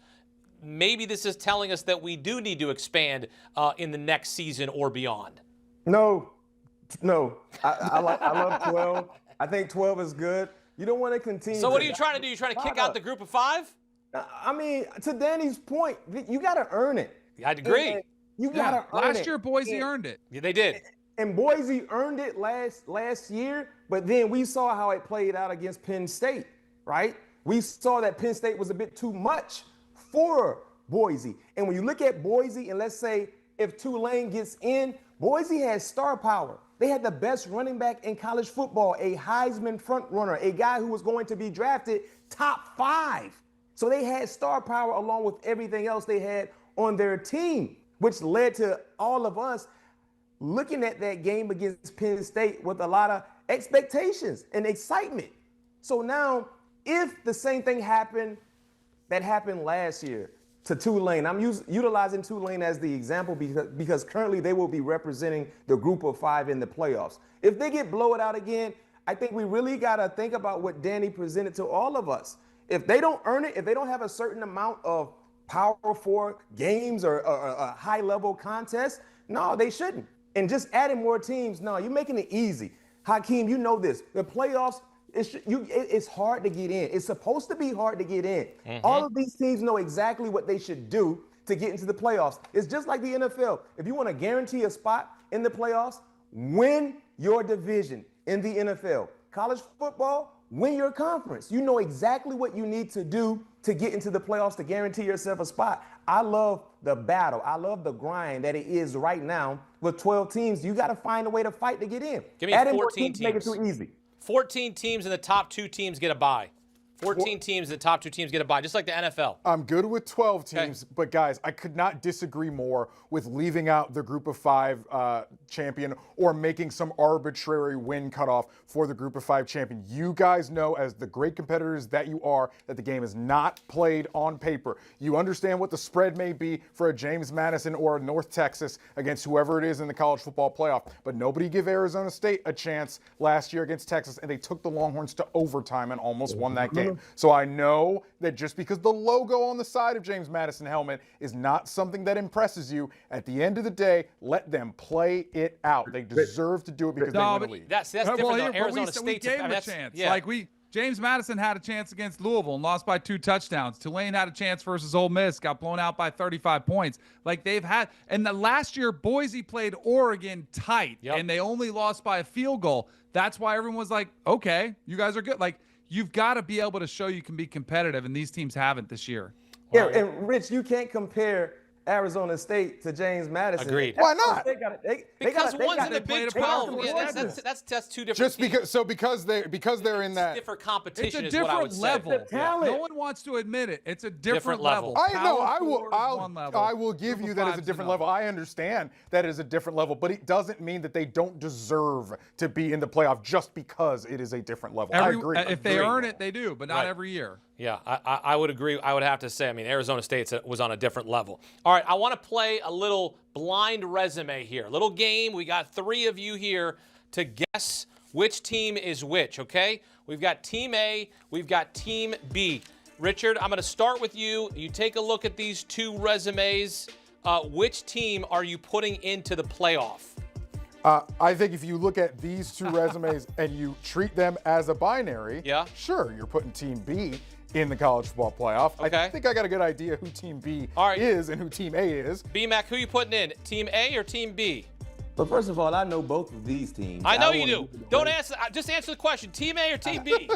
Maybe this is telling us that we do need to expand in the next season or beyond. No, I love 12. I think 12 is good. You don't want to continue. So what are you trying to do? You trying to kick out the group of 5? I mean, to Danny's point, you got to earn it. I'd agree. And you got to earn it. Last year, Boise earned it. Yeah, they did. And Boise earned it last year, but then we saw how it played out against Penn State, right? We saw that Penn State was a bit too much for Boise. And when you look at Boise, and let's say if Tulane gets in, Boise has star power. They had the best running back in college football, a Heisman front runner, a guy who was going to be drafted top 5. So they had star power along with everything else they had on their team, which led to all of us looking at that game against Penn State with a lot of expectations and excitement. So now, if the same thing happened that happened last year to Tulane, I'm utilizing Tulane as the example because currently they will be representing the group of 5 in the playoffs. If they get blown out again, I think we really got to think about what Danny presented to all of us. If they don't earn it, if they don't have a certain amount of Power 4 games or a high-level contest, no, they shouldn't. And just adding more teams, no, you're making it easy. Hakeem, you know this. The playoffs, it's hard to get in. It's supposed to be hard to get in. Mm-hmm. All of these teams know exactly what they should do to get into the playoffs. It's just like the NFL. If you want to guarantee a spot in the playoffs, win your division in the NFL. College football, win your conference. You know exactly what you need to do to get into the playoffs to guarantee yourself a spot. I love the battle. I love the grind that it is right now with 12 teams. You got to find a way to fight to get in. Give me 14 teams. Make it too easy. 14 teams and the top 2 teams get a bye. 14 teams and the top 2 teams get a bye, just like the NFL. I'm good with 12 teams, but guys, I could not disagree more with leaving out the group of 5 champion or making some arbitrary win cutoff for the group of 5 champion. You guys know, as the great competitors that you are, that the game is not played on paper. You understand what the spread may be for a James Madison or a North Texas against whoever it is in the college football playoff. But nobody gave Arizona State a chance last year against Texas, and they took the Longhorns to overtime and almost won that game. So I know that just because the logo on the side of James Madison helmet is not something that impresses you, at the end of the day, let them play it out. They deserve to do it because they win the league. That's different though. Arizona State, we gave them a chance. Yeah. James Madison had a chance against Louisville and lost by 2 touchdowns. Tulane had a chance versus Ole Miss, got blown out by 35 points. And the last year, Boise played Oregon tight, and they only lost by a field goal. That's why everyone was like, okay, you guys are good. You've got to be able to show you can be competitive, and these teams haven't this year. Yeah, and Rich, you can't compare Arizona State to James Madison. Agreed. Why not? Because one's in the Big 12. Yeah, that's 2 different just teams. because they're in that different competition. It's a different level. No one wants to admit it. It's a different level. I will give you that it's a different level. I understand that it is a different level, but it doesn't mean that they don't deserve to be in the playoff just because it is a different level. I agree. If they earn it, they do, but not every year. Yeah, I would agree. I would have to say, Arizona State was on a different level. All right, I want to play a little blind resume here. Little game. We got 3 of you here to guess which team is which, okay? We've got Team A. We've got Team B. Richard, I'm going to start with you. You take a look at these 2 resumes. Which team are you putting into the playoff? I think if you look at these 2 resumes and you treat them as a binary, sure, you're putting Team B in the college football playoff. Okay. I think I got a good idea who Team B is and who Team A is. B-Mac, who you putting in? Team A or Team B? But first of all, I know both of these teams. I know you do. Don't answer. Just answer the question. Team A or Team B?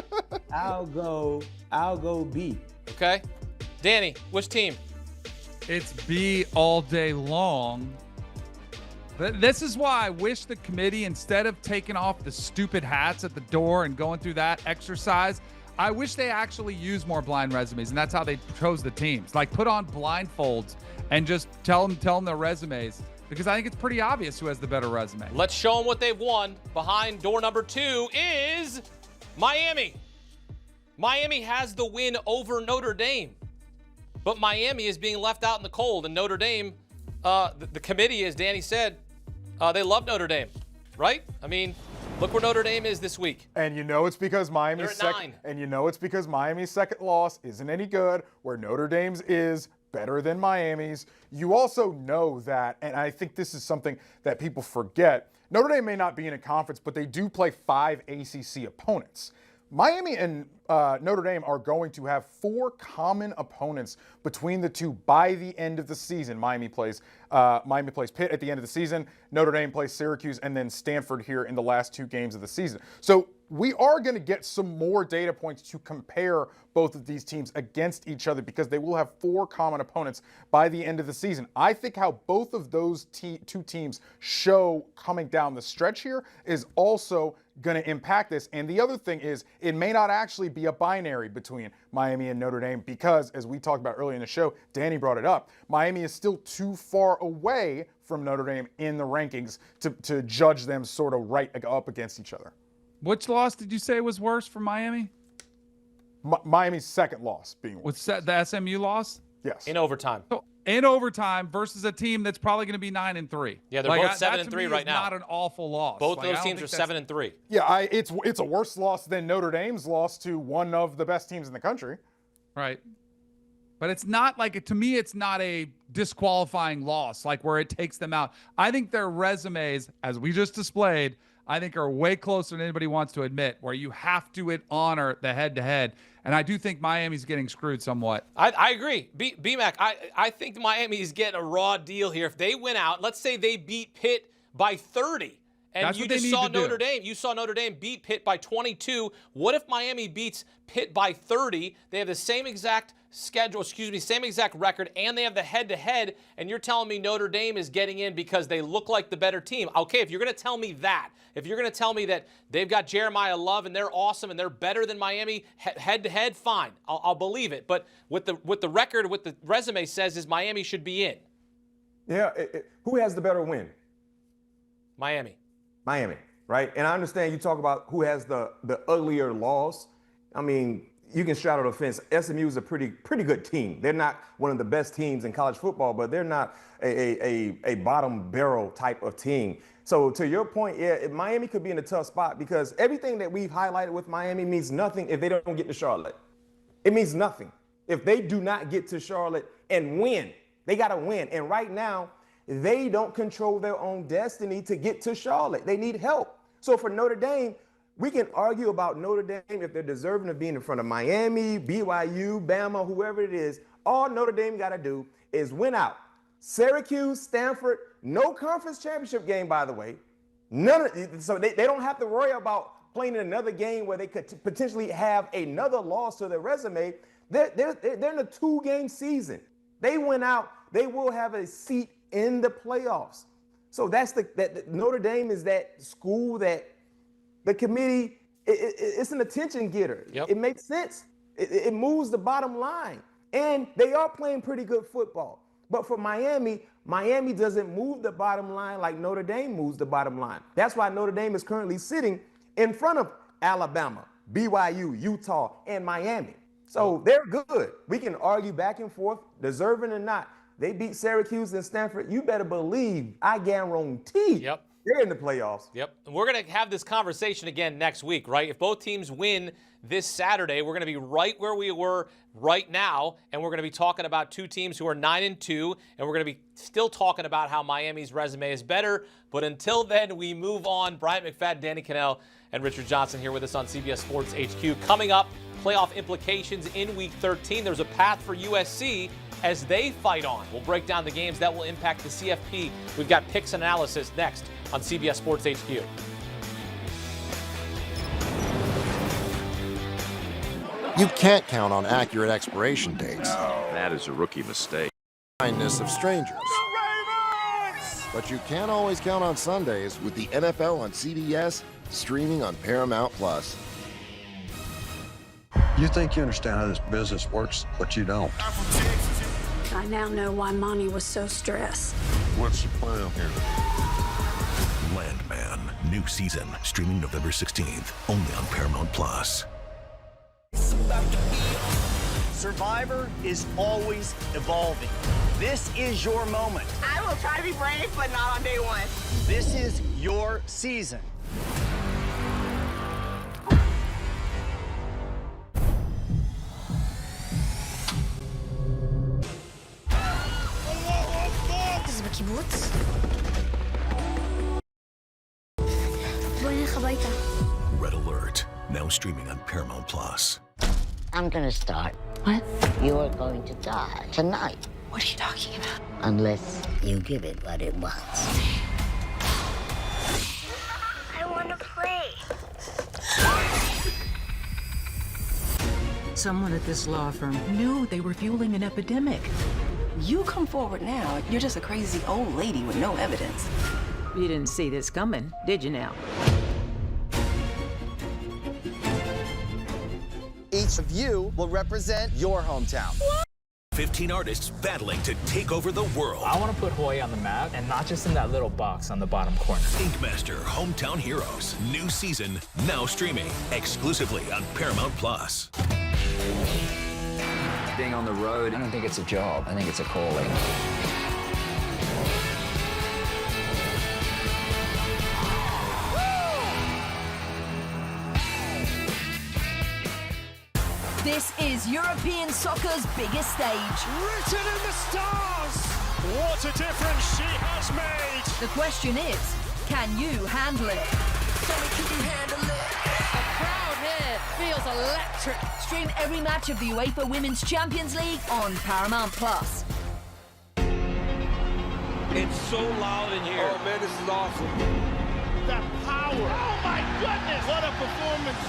I'll go B. Okay. Danny, which team? It's B all day long. This is why I wish the committee, instead of taking off the stupid hats at the door and going through that exercise, I wish they actually use more blind resumes, and that's how they chose the teams. Like, put on blindfolds and just tell them their resumes, because I think it's pretty obvious who has the better resume. Let's show them what they've won. Behind door number 2 is Miami. Miami has the win over Notre Dame, but Miami is being left out in the cold, and Notre Dame, the committee, as Danny said, they love Notre Dame, right? I mean, look where Notre Dame is this week. And you know it's because Miami's second. And you know it's because Miami's second loss isn't any good, where Notre Dame's is better than Miami's. You also know that, and I think this is something that people forget, Notre Dame may not be in a conference, but they do play 5 ACC opponents. Miami and Notre Dame are going to have 4 common opponents between the two by the end of the season. Miami plays Pitt at the end of the season. Notre Dame plays Syracuse and then Stanford here in the last 2 games of the season. So we are going to get some more data points to compare both of these teams against each other, because they will have 4 common opponents by the end of the season. I think how both of those 2 teams show coming down the stretch here is also going to impact this. And the other thing is, it may not actually be a binary between Miami and Notre Dame, because, as we talked about earlier in the show, Danny brought it up, Miami is still too far away from Notre Dame in the rankings to judge them sort of right up against each other. Which loss did you say was worse for Miami? Miami's second loss being worse. What's the SMU loss? Yes. In overtime. So, in overtime versus a team that's probably going to be 9-3. Yeah, they're both 7-3 right now. Not an awful loss. Both those teams are 7-3. Yeah, it's a worse loss than Notre Dame's loss to one of the best teams in the country. Right. But it's not like, to me, it's not a disqualifying loss, like where it takes them out. I think their resumes, as we just displayed, I think are way closer than anybody wants to admit, where you have to honor the head-to-head. And I do think Miami's getting screwed somewhat. I agree. B-Mac, I think Miami's getting a raw deal here. If they win out, let's say they beat Pitt by 30, and you just saw Notre Dame. You saw Notre Dame beat Pitt by 22. What if Miami beats Pitt by 30? They have the same exact schedule, same exact record, and they have the head-to-head, and you're telling me Notre Dame is getting in because they look like the better team. Okay, if you're going to tell me that, if you're going to tell me that they've got Jeremiah Love and they're awesome and they're better than Miami head-to-head, fine. I'll believe it. But what the record, what the resume says is Miami should be in. Yeah, who has the better win? Miami, right? And I understand you talk about who has the uglier loss. I mean, you can straddle the fence. SMU is a pretty good team. They're not one of the best teams in college football, but they're not a bottom barrel type of team. So to your point, yeah, Miami could be in a tough spot, because everything that we've highlighted with Miami means nothing if they don't get to Charlotte. It means nothing. If they do not get to Charlotte and win, they got to win. And right now, they don't control their own destiny to get to Charlotte. They need help. So for Notre Dame, we can argue about Notre Dame if they're deserving of being in front of Miami, BYU, Bama, whoever it is. All Notre Dame got to do is win out. Syracuse, Stanford, no conference championship game, by the way. So they don't have to worry about playing in another game where they could potentially have another loss to their resume. They're in a 2-game season. They win out, they will have a seat in the playoffs. So that's that Notre Dame is that school that the committee, it's an attention getter. Yep. It makes sense. It moves the bottom line. And they are playing pretty good football. But for Miami doesn't move the bottom line like Notre Dame moves the bottom line. That's why Notre Dame is currently sitting in front of Alabama, BYU, Utah, and Miami. So they're good. We can argue back and forth, deserving or not. They beat Syracuse and Stanford. You better believe, I guarantee, they're in the playoffs. Yep. And we're going to have this conversation again next week, right? If both teams win this Saturday, we're going to be right where we were right now, and we're going to be talking about 2 teams who are 9-2, and we're going to be still talking about how Miami's resume is better. But until then, we move on. Bryant McFadden, Danny Cannell, and Richard Johnson here with us on CBS Sports HQ. Coming up, playoff implications in Week 13. There's a path for USC as they fight on. We'll break down the games that will impact the CFP. We've got picks and analysis next on CBS Sports HQ. You can't count on accurate expiration dates. That is a rookie mistake. Kindness of strangers. But you can't always count on Sundays with the NFL on CBS, streaming on Paramount Plus. You think you understand how this business works, but you don't. I now know why Monty was so stressed. What's the plan here? Landman, new season, streaming November 16th, only on Paramount Plus. Survivor is always evolving. This is your moment. I will try to be brave, but not on day one. This is your season. בקיבוץ? בוא נלך הביתה. Red Alert, now streaming on Paramount Plus. I'm gonna start. What? You're going to die tonight. What are you talking about? Unless you give it what it wants. I want to play. Someone at this law firm knew they were fueling an epidemic. You come forward now, you're just a crazy old lady with no evidence. You didn't see this coming, did you now? Each of you will represent your hometown. 15 artists battling to take over the world. I want to put Hawaii on the map, and not just in that little box on the bottom corner. Inkmaster Hometown Heroes, new season, now streaming exclusively on Paramount Plus. Being on the road, I don't think it's a job. I think it's a calling. This is European soccer's biggest stage. Written in the stars! What a difference she has made! The question is, can you handle it? Tell me, can you handle it? The crowd here feels electric. Stream every match of the UEFA Women's Champions League on Paramount Plus. It's so loud in here. Oh man, this is awesome. The power. Oh my goodness, what a performance.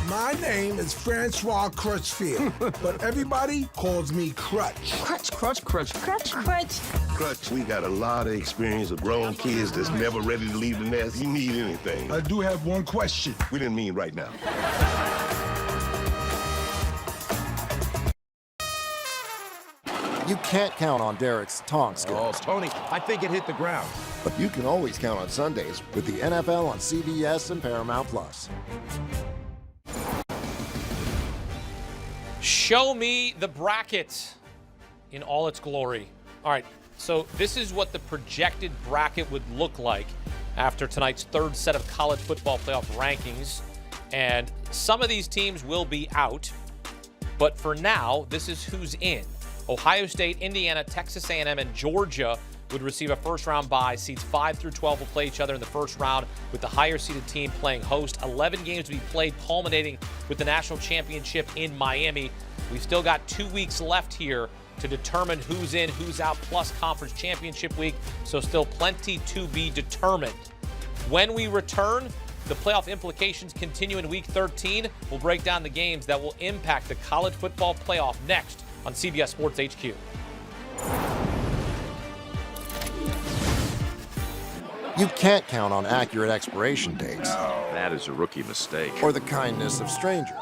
My name is Francois Crutchfield, but everybody calls me Crutch. Crutch, crutch, crutch, crutch, crutch. Crutch, we got a lot of experience of grown kids that's never ready to leave the nest. You need anything. I do have one question. We didn't mean right now. You can't count on Derek's taunt skills. Oh, Tony, I think it hit the ground. But you can always count on Sundays with the NFL on CBS and Paramount Plus. Show me the bracket in all its glory. All right, so this is what the projected bracket would look like after tonight's third set of college football playoff rankings. And some of these teams will be out, but for now, this is who's in. Ohio State, Indiana, Texas A&M, and Georgia would receive a first-round bye. Seeds 5 through 12 will play each other in the first round, with the higher-seeded team playing host. 11 games to be played, culminating with the national championship in Miami. We've still got 2 weeks left here to determine who's in, who's out, plus conference championship week, so still plenty to be determined. When we return, the playoff implications continue in Week 13. We'll break down the games that will impact the college football playoff next on CBS Sports HQ. You can't count on accurate expiration dates. That is a rookie mistake. Or the kindness of strangers.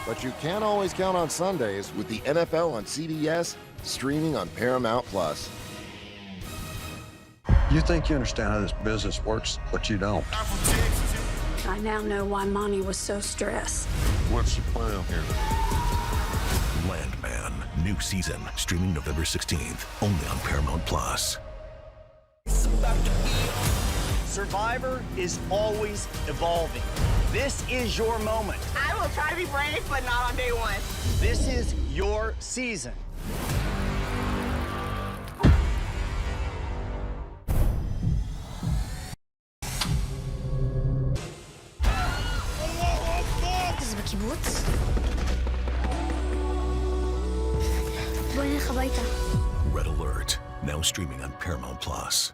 But you can't always count on Sundays with the NFL on CBS, streaming on Paramount Plus. You think you understand how this business works, but you don't. I now know why Monty was so stressed. What's the plan here? Landman, new season, streaming November 16th, only on Paramount Plus. Survivor is always evolving. This is your moment. I will try to be brave, but not on day one. This is your season. Red Alert, now streaming on Paramount Plus.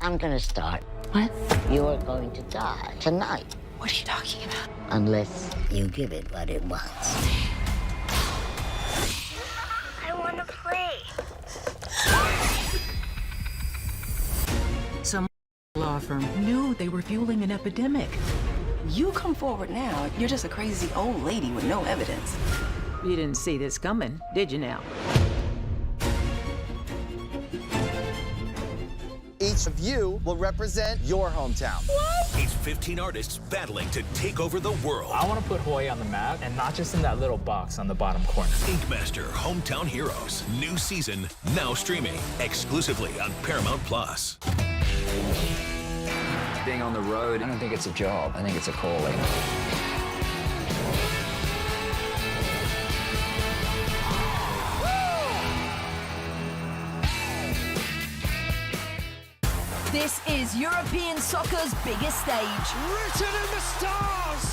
I'm gonna start. What? You're going to die tonight. What are you talking about? Unless you give it what it wants. I want to play. Some law firm knew they were fueling an epidemic. You come forward now, you're just a crazy old lady with no evidence. You didn't see this coming, did you now? Each of you will represent your hometown. It's 15 artists battling to take over the world. I want to put Hawaii on the map, and not just in that little box on the bottom corner. Inkmaster Hometown Heroes. New season, now streaming exclusively on Paramount Plus. Being on the road, I don't think it's a job. I think it's a calling. This is European soccer's biggest stage. Written in the stars!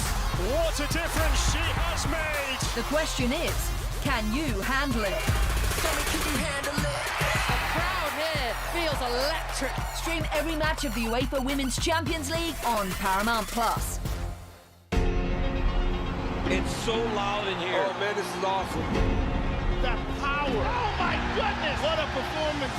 What a difference she has made! The question is, can you handle it? Can you handle it? The crowd here feels electric. Stream every match of the UEFA Women's Champions League on Paramount Plus. It's so loud in here. Oh man, this is awesome. The power. Oh my goodness, what a performance.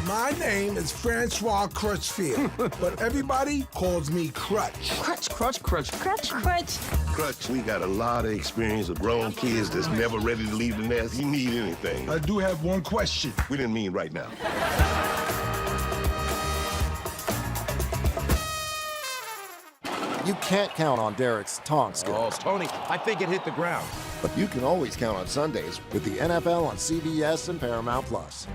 My name is Francois Crutchfield, but everybody calls me Crutch. Crutch, crutch, crutch. Crutch, crutch. Crutch, we got a lot of experience of grown kids that's never ready to leave the nest. You need anything. I do have one question. We didn't mean right now. You can't count on Derek's taunt skills. Oh, Tony, I think it hit the ground. But you can always count on Sundays with the NFL on CBS and Paramount Plus.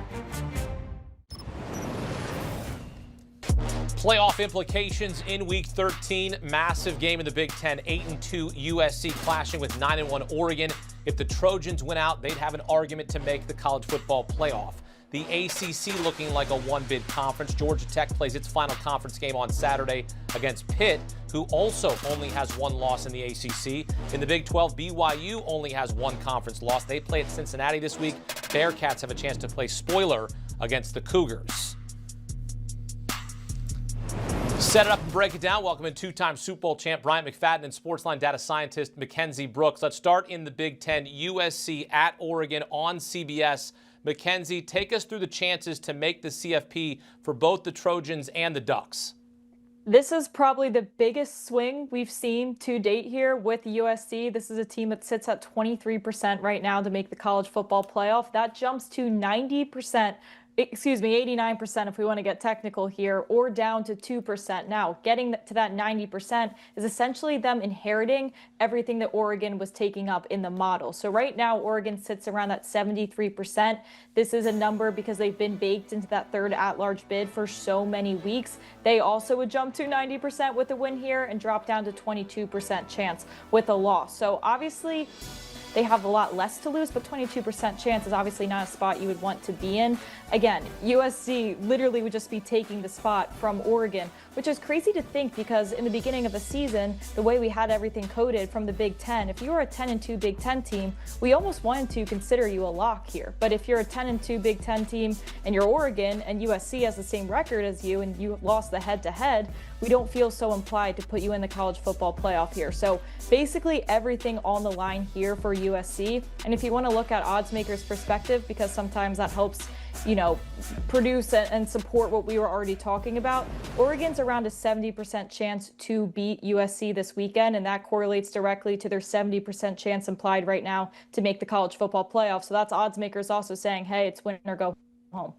Playoff implications in Week 13. Massive game in the Big Ten. 8-2 USC clashing with 9-1 Oregon. If the Trojans win out, they'd have an argument to make the college football playoff. The ACC looking like a one-bid conference. Georgia Tech plays its final conference game on Saturday against Pitt, who also only has one loss in the ACC. In the Big 12, BYU only has one conference loss. They play at Cincinnati this week. Bearcats have a chance to play spoiler against the Cougars. Set it up and break it down. Welcome in two-time Super Bowl champ Bryant McFadden and Sportsline data scientist Mackenzie Brooks. Let's start in the Big Ten. USC at Oregon on CBS. Mackenzie, take us through the chances to make the CFP for both the Trojans and the Ducks. This is probably the biggest swing we've seen to date here with USC. This is a team that sits at 23% right now to make the college football playoff. That jumps to 89% if we want to get technical here, or down to 2%. Now, getting to that 90% is essentially them inheriting everything that Oregon was taking up in the model. So right now, Oregon sits around that 73%. This is a number because they've been baked into that third at-large bid for so many weeks. They also would jump to 90% with a win here and drop down to 22% chance with a loss. So obviously, they have a lot less to lose, but 22% chance is obviously not a spot you would want to be in. Again, USC literally would just be taking the spot from Oregon, which is crazy to think because in the beginning of the season, the way we had everything coded from the Big Ten, if you were a 10-2 Big Ten team, we almost wanted to consider you a lock here. But if you're a 10-2 Big Ten team and you're Oregon and USC has the same record as you and you lost the head-to-head, we don't feel so implied to put you in the college football playoff here. So basically everything on the line here for USC. And if you want to look at odds makers' perspective, because sometimes that helps, produce and support what we were already talking about, Oregon's around a 70% chance to beat USC this weekend, and that correlates directly to their 70% chance implied right now to make the college football playoff. So that's odds makers also saying, hey, it's win or go home.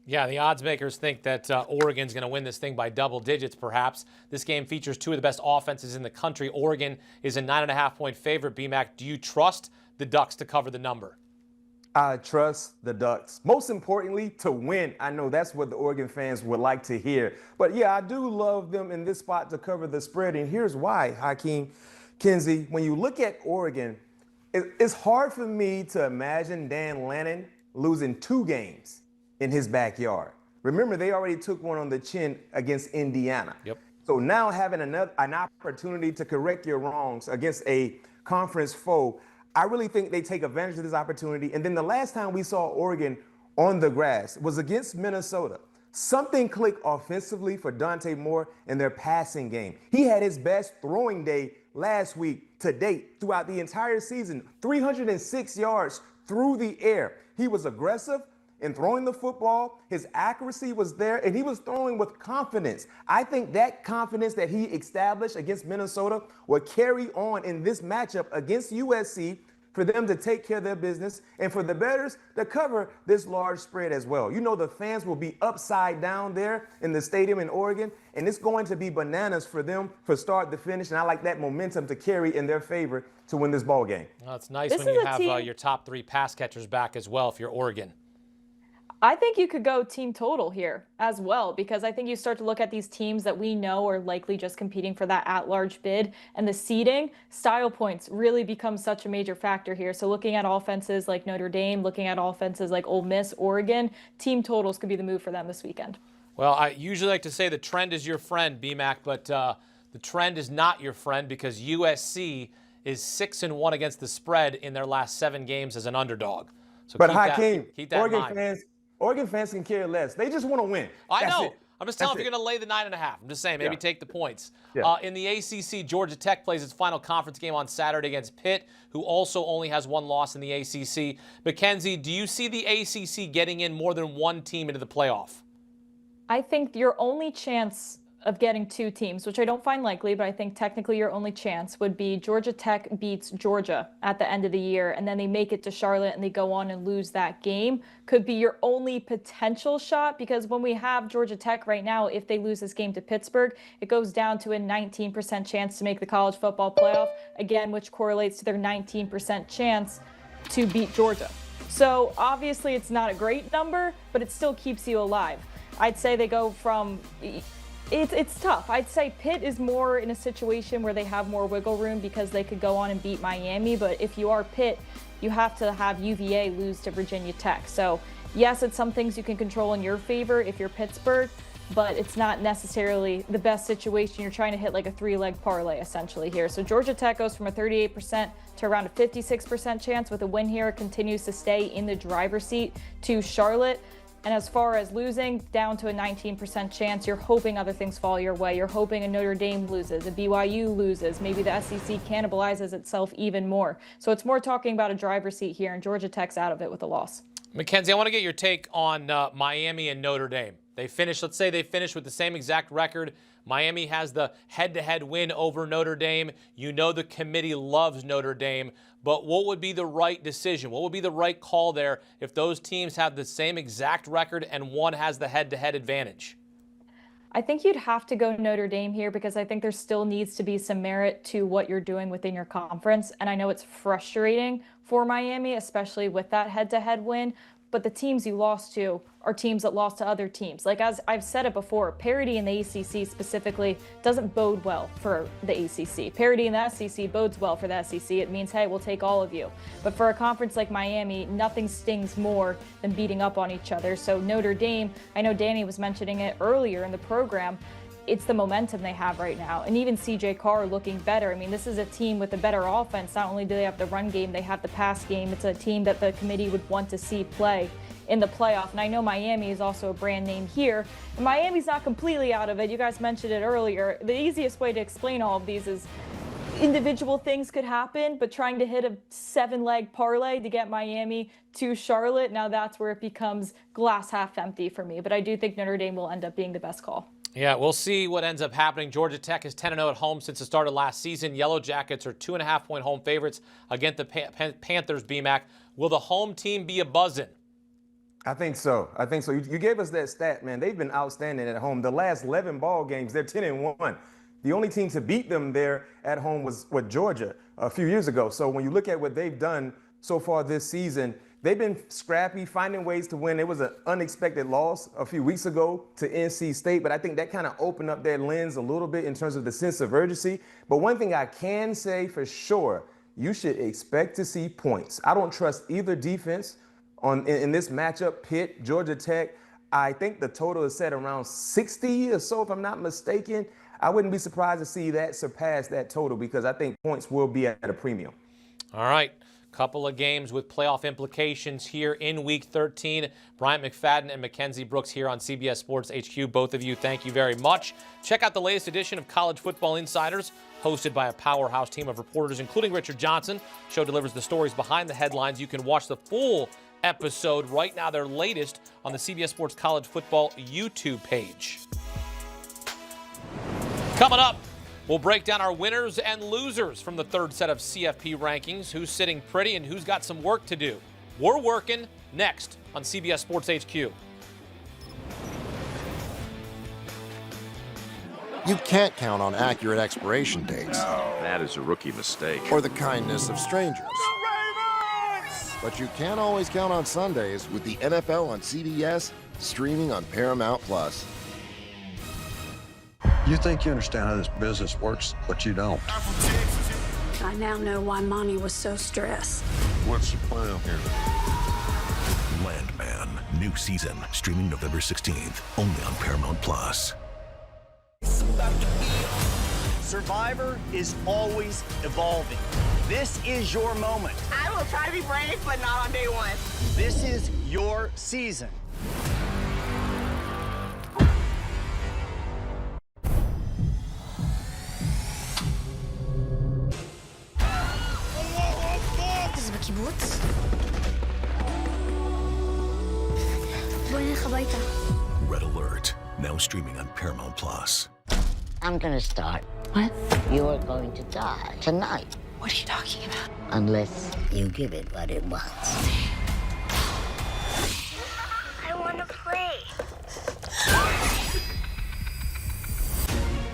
Yeah, the odds makers think that Oregon's going to win this thing by double digits, perhaps. This game features two of the best offenses in the country. Oregon is a 9.5-point favorite. BMAC, do you trust the Ducks to cover the number? I trust the Ducks. Most importantly, to win. I know that's what the Oregon fans would like to hear. But yeah, I do love them in this spot to cover the spread. And here's why, Hakeem, Kenzie. When you look at Oregon, it's hard for me to imagine Dan Lannon losing 2 games in his backyard. Remember, they already took one on the chin against Indiana. Yep. So now having an opportunity to correct your wrongs against a conference foe, I really think they take advantage of this opportunity. And then the last time we saw Oregon on the grass was against Minnesota. Something clicked offensively for Dante Moore in their passing game. He had his best throwing day last week to date throughout the entire season, 306 yards through the air. He was aggressive in throwing the football. His accuracy was there, and he was throwing with confidence. I think that confidence that he established against Minnesota will carry on in this matchup against USC for them to take care of their business and for the Bears to cover this large spread as well. You know, the fans will be upside down there in the stadium in Oregon, and it's going to be bananas for them from start to finish, and I like that momentum to carry in their favor to win this ball game. Well, it's nice when you have your top 3 pass catchers back as well if you're Oregon. I think you could go team total here as well, because I think you start to look at these teams that we know are likely just competing for that at-large bid, and the seeding, style points really become such a major factor here. So looking at offenses like Notre Dame, looking at offenses like Ole Miss, Oregon, team totals could be the move for them this weekend. Well, I usually like to say the trend is your friend, BMAC, but the trend is not your friend because USC is 6-1 against the spread in their last 7 games as an underdog. So but Hakeem, keep that in mind. Oregon fans can care less. They just want to win. I know. I'm just telling you, if you're going to lay the 9.5, I'm just saying, maybe take the points. Yeah. In the ACC, Georgia Tech plays its final conference game on Saturday against Pitt, who also only has 1 loss in the ACC. Mackenzie, do you see the ACC getting in more than 1 team into the playoff? I think your only chance of getting 2 teams, which I don't find likely, but I think technically your only chance would be Georgia Tech beats Georgia at the end of the year, and then they make it to Charlotte and they go on and lose that game. Could be your only potential shot, because when we have Georgia Tech right now, if they lose this game to Pittsburgh, it goes down to a 19% chance to make the college football playoff, again, which correlates to their 19% chance to beat Georgia. So obviously it's not a great number, but it still keeps you alive. I'd say they go from... It's tough. I'd say Pitt is more in a situation where they have more wiggle room because they could go on and beat Miami. But if you are Pitt, you have to have UVA lose to Virginia Tech. So yes, it's some things you can control in your favor if you're Pittsburgh, but it's not necessarily the best situation. You're trying to hit like a 3-leg parlay essentially here. So Georgia Tech goes from a 38% to around a 56% chance. With a win here, it continues to stay in the driver's seat to Charlotte. And as far as losing, down to a 19% chance. You're hoping other things fall your way. You're hoping a Notre Dame loses, a BYU loses, maybe the SEC cannibalizes itself even more. So it's more talking about a driver's seat here, and Georgia Tech's out of it with a loss. Mackenzie, I want to get your take on Miami and Notre Dame. Let's say they finish with the same exact record. Miami has the head-to-head win over Notre Dame. You know the committee loves Notre Dame, but what would be the right decision? What would be the right call there if those teams have the same exact record and one has the head-to-head advantage? I think you'd have to go Notre Dame here because I think there still needs to be some merit to what you're doing within your conference. And I know it's frustrating for Miami, especially with that head-to-head win. But the teams you lost to are teams that lost to other teams. Like, as I've said it before, parity in the ACC specifically doesn't bode well for the ACC. Parity in the SEC bodes well for the SEC. It means, hey, we'll take all of you. But for a conference like Miami, nothing stings more than beating up on each other. So Notre Dame, I know Danny was mentioning it earlier in the program, it's the momentum they have right now. And even CJ Carr looking better. I mean, this is a team with a better offense. Not only do they have the run game, they have the pass game. It's a team that the committee would want to see play in the playoff. And I know Miami is also a brand name here. And Miami's not completely out of it. You guys mentioned it earlier. The easiest way to explain all of these is individual things could happen, but trying to hit a 7-leg parlay to get Miami to Charlotte, now that's where it becomes glass half empty for me. But I do think Notre Dame will end up being the best call. Yeah, we'll see what ends up happening. Georgia Tech is 10-0 at home since the start of last season. Yellow Jackets are 2.5-point home favorites against the Panthers, BMAC. Will the home team be a buzzin'? I think so. You gave us that stat, man. They've been outstanding at home. The last 11 ball games, they're 10-1. The only team to beat them there at home was Georgia a few years ago. So when you look at what they've done so far this season, they've been scrappy, finding ways to win. It was an unexpected loss a few weeks ago to NC State, but I think that kind of opened up their lens a little bit in terms of the sense of urgency. But one thing I can say for sure, you should expect to see points. I don't trust either defense in this matchup, Pitt, Georgia Tech. I think the total is set around 60 or so, if I'm not mistaken. I wouldn't be surprised to see that surpass that total because I think points will be at a premium. All right. Couple of games with playoff implications here in Week 13. Bryant McFadden and Mackenzie Brooks here on CBS Sports HQ. Both of you, thank you very much. Check out the latest edition of College Football Insiders, hosted by a powerhouse team of reporters, including Richard Johnson. Show delivers the stories behind the headlines. You can watch the full episode right now, their latest, on the CBS Sports College Football YouTube page. Coming up, we'll break down our winners and losers from the third set of CFP rankings, who's sitting pretty and who's got some work to do. We're working next on CBS Sports HQ. You can't count on accurate expiration dates. That is a rookie mistake. Or the kindness of strangers. But you can always count on Sundays with the NFL on CBS, streaming on Paramount Plus. You think you understand how this business works, but you don't. I now know why Monty was so stressed. What's the plan here? Landman, new season, streaming November 16th, only on Paramount Plus. Survivor is always evolving. This is your moment. I will try to be brave, but not on day one. This is your season. Red Alert, now streaming on Paramount Plus. I'm gonna start. What? You're going to die tonight. What are you talking about? Unless you give it what it wants. I want to play.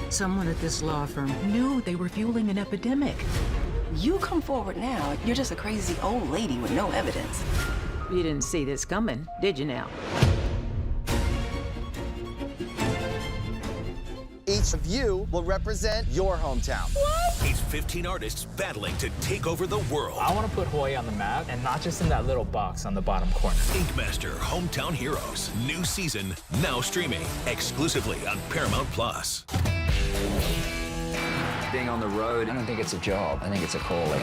Someone at this law firm knew they were fueling an epidemic. You come forward now, you're just a crazy old lady with no evidence. You didn't see this coming, did you now? Each of you will represent your hometown. It's 15 artists battling to take over the world. I want to put Hawaii on the map, and not just in that little box on the bottom corner. Inkmaster Hometown Heroes, new season, now streaming exclusively on Paramount Plus. Being on the road, I don't think it's a job. I think it's a calling.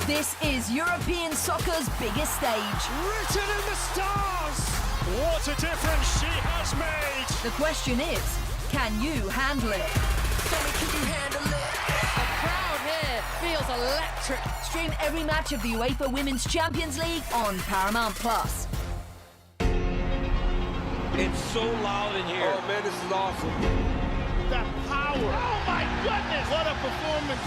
This is European soccer's biggest stage. Written in the stars! What a difference she has made! The question is, can you handle it? Can you handle it? The crowd here feels electric. Stream every match of the UEFA Women's Champions League on Paramount Plus. It's so loud in here. Oh man, this is awesome. That power. Oh my goodness, what a performance.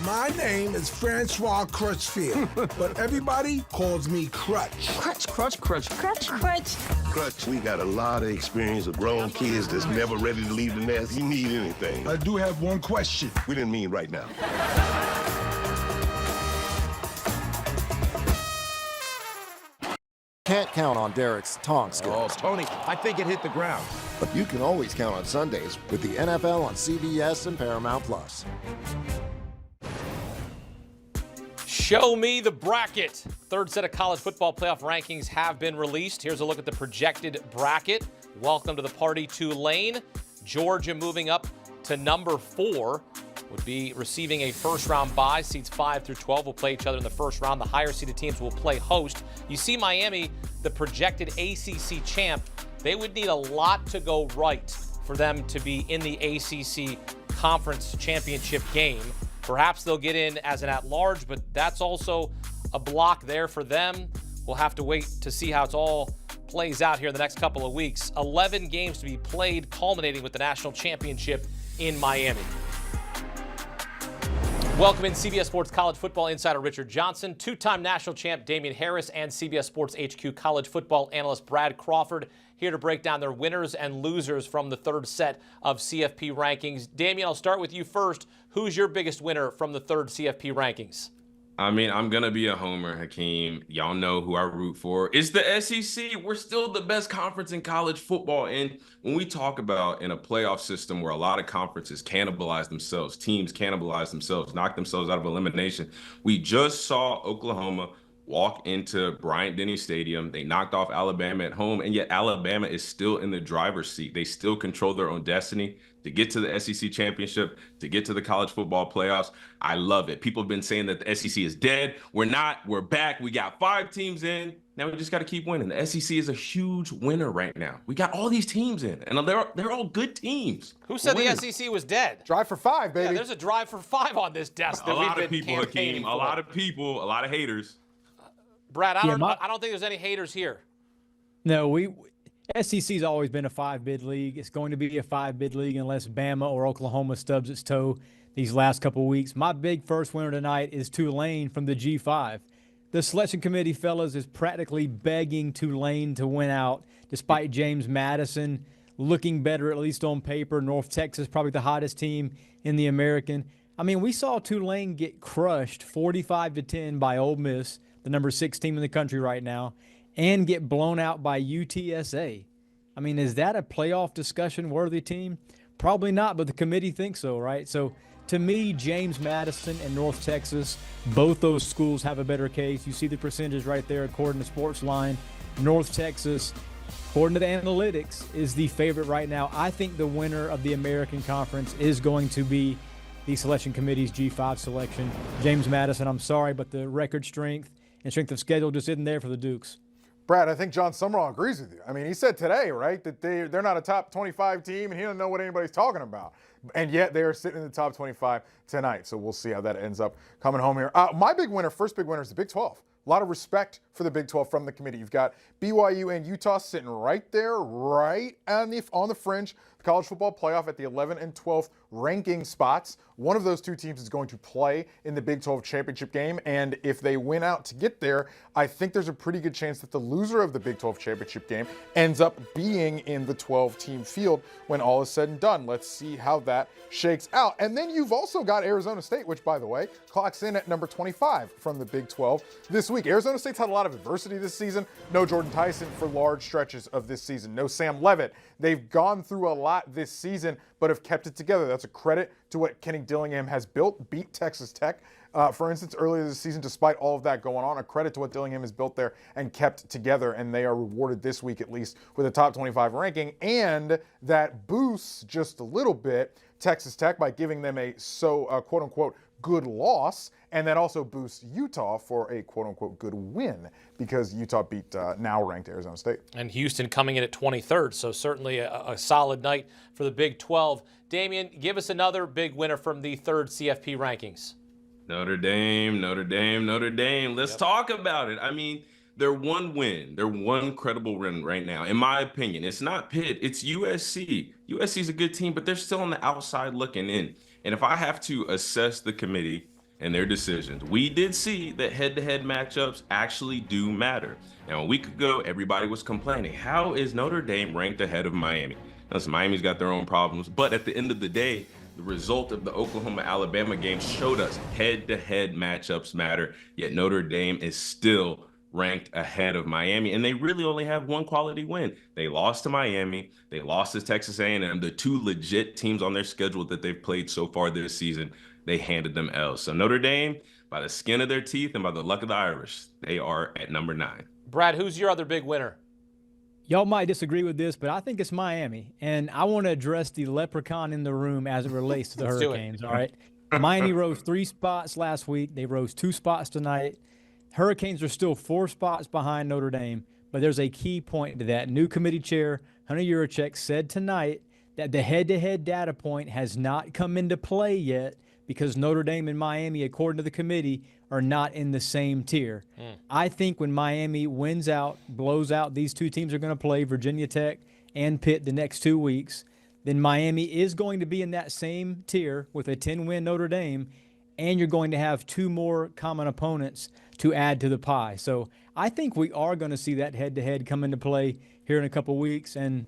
My name is Francois Crutchfield, but everybody calls me Crutch. Crutch, crutch, crutch. Crutch, crutch. Crutch, we got a lot of experience with grown kids that's never ready to leave the nest. You need anything. I do have one question. We didn't mean right now. Can't count on Derek's tongue skills. Oh, Tony, I think it hit the ground. But you can always count on Sundays with the NFL on CBS and Paramount Plus. Show me the bracket. Third set of college football playoff rankings have been released. Here's a look at the projected bracket. Welcome to the party, Tulane. Georgia moving up to number 4. Would be receiving a first-round bye. Seeds 5 through 12 will play each other in the first round. The higher-seeded teams will play host. You see Miami, the projected ACC champ. They would need a lot to go right for them to be in the ACC Conference Championship game. Perhaps they'll get in as an at-large, but that's also a block there for them. We'll have to wait to see how it all plays out here in the next couple of weeks. 11 games to be played, culminating with the national championship in Miami. Welcome in CBS Sports college football insider Richard Johnson, two-time national champ Damian Harris, and CBS Sports HQ college football analyst Brad Crawford, here to break down their winners and losers from the third set of CFP rankings. Damian, I'll start with you first. Who's your biggest winner from the third CFP rankings? I mean, I'm going to be a homer, Hakeem. Y'all know who I root for. It's the SEC. We're still the best conference in college football. And when we talk about in a playoff system where a lot of conferences cannibalize themselves, teams cannibalize themselves, knock themselves out of elimination, we just saw Oklahoma walk into Bryant-Denny Stadium. They knocked off Alabama at home, and yet Alabama is still in the driver's seat. They still control their own destiny to get to the SEC championship, to get to the college football playoffs. I love it. People have been saying that the SEC is dead. We're not. We're back. We got 5 teams in. Now we just got to keep winning. The SEC is a huge winner right now. We got all these teams in, and they're all good teams. Who said the SEC was dead? Drive for 5, baby. Yeah, there's a drive for 5 on this desk. A lot of people, Hakeem. A lot of people. A lot of haters. Brad, I don't think there's any haters here. No, SEC's always been a 5-bid league. It's going to be a 5-bid league unless Bama or Oklahoma stubs its toe these last couple of weeks. My big first winner tonight is Tulane from the G5. The selection committee, fellas, is practically begging Tulane to win out, despite James Madison looking better, at least on paper. North Texas, probably the hottest team in the American. I mean, we saw Tulane get crushed 45-10 by Ole Miss, the number 6 team in the country right now, and get blown out by UTSA. I mean, is that a playoff discussion worthy team? Probably not, but the committee thinks so, right? So to me, James Madison and North Texas, both those schools have a better case. You see the percentages right there according to Sportsline. North Texas, according to the analytics, is the favorite right now. I think the winner of the American Conference is going to be the selection committee's G5 selection. James Madison, I'm sorry, but the record strength and strength of schedule just isn't there for the Dukes. Brad, I think John Summerall agrees with you. I mean, he said today, right, that they're not a top 25 team, and he doesn't know what anybody's talking about. And yet they are sitting in the top 25 tonight. So we'll see how that ends up coming home here. My big winner, first big winner, is the Big 12. A lot of respect for the Big 12 from the committee. You've got BYU and Utah sitting right there, right on the fringe. The college football playoff at the 11 and 12 ranking spots. One of those 2 teams is going to play in the Big 12 championship game. And if they win out to get there, I think there's a pretty good chance that the loser of the Big 12 championship game ends up being in the 12-team field when all is said and done. Let's see how that shakes out. And then you've also got Arizona State, which, by the way, clocks in at number 25 from the Big 12 this week. Arizona State's had a lot of adversity this season. No Jordan Tyson for large stretches of this season. No Sam Leavitt. They've gone through a lot this season, but have kept it together. That's a credit to what Kenny Dillingham has built. Beat Texas Tech, for instance, earlier this season, despite all of that going on. A credit to what Dillingham has built there and kept together, and they are rewarded this week at least with a top 25 ranking, and that boosts just a little bit Texas Tech by giving them a quote-unquote good loss, and that also boosts Utah for a quote-unquote good win because Utah beat now-ranked Arizona State. And Houston coming in at 23rd, so certainly a solid night for the Big 12. Damian, give us another big winner from the 3rd CFP rankings. Notre Dame, Notre Dame, Notre Dame. Let's talk about it. I mean, they're one win. They're one credible win right now. In my opinion, it's not Pitt, it's USC. USC's a good team, but they're still on the outside looking in. And if I have to assess the committee and their decisions, we did see that head-to-head matchups actually do matter. Now, a week ago, everybody was complaining, how is Notre Dame ranked ahead of Miami? Listen, Miami's got their own problems, but at the end of the day, the result of the Oklahoma-Alabama game showed us head-to-head matchups matter, yet Notre Dame is still ranked ahead of Miami, and they really only have one quality win. They lost to Miami, they lost to Texas A&M, the 2 legit teams on their schedule that they've played so far this season. They handed them L's. So Notre Dame, by the skin of their teeth and by the luck of the Irish, they are at number 9. Brad, who's your other big winner? Y'all might disagree with this, but I think it's Miami. And I want to address the leprechaun in the room as it relates to the Hurricanes, all right? Miami rose 3 spots last week. They rose 2 spots tonight. Hurricanes are still 4 spots behind Notre Dame, but there's a key point to that. New committee chair Hunter Yurachek said tonight that the head-to-head data point has not come into play yet because Notre Dame and Miami, according to the committee, are not in the same tier. I think when Miami wins out, blows out, these 2 teams are going to play, Virginia Tech and Pitt, the next 2 weeks, then Miami is going to be in that same tier with a 10-win Notre Dame, and you're going to have 2 more common opponents to add to the pie. So I think we are going to see that head-to-head come into play here in a couple weeks, and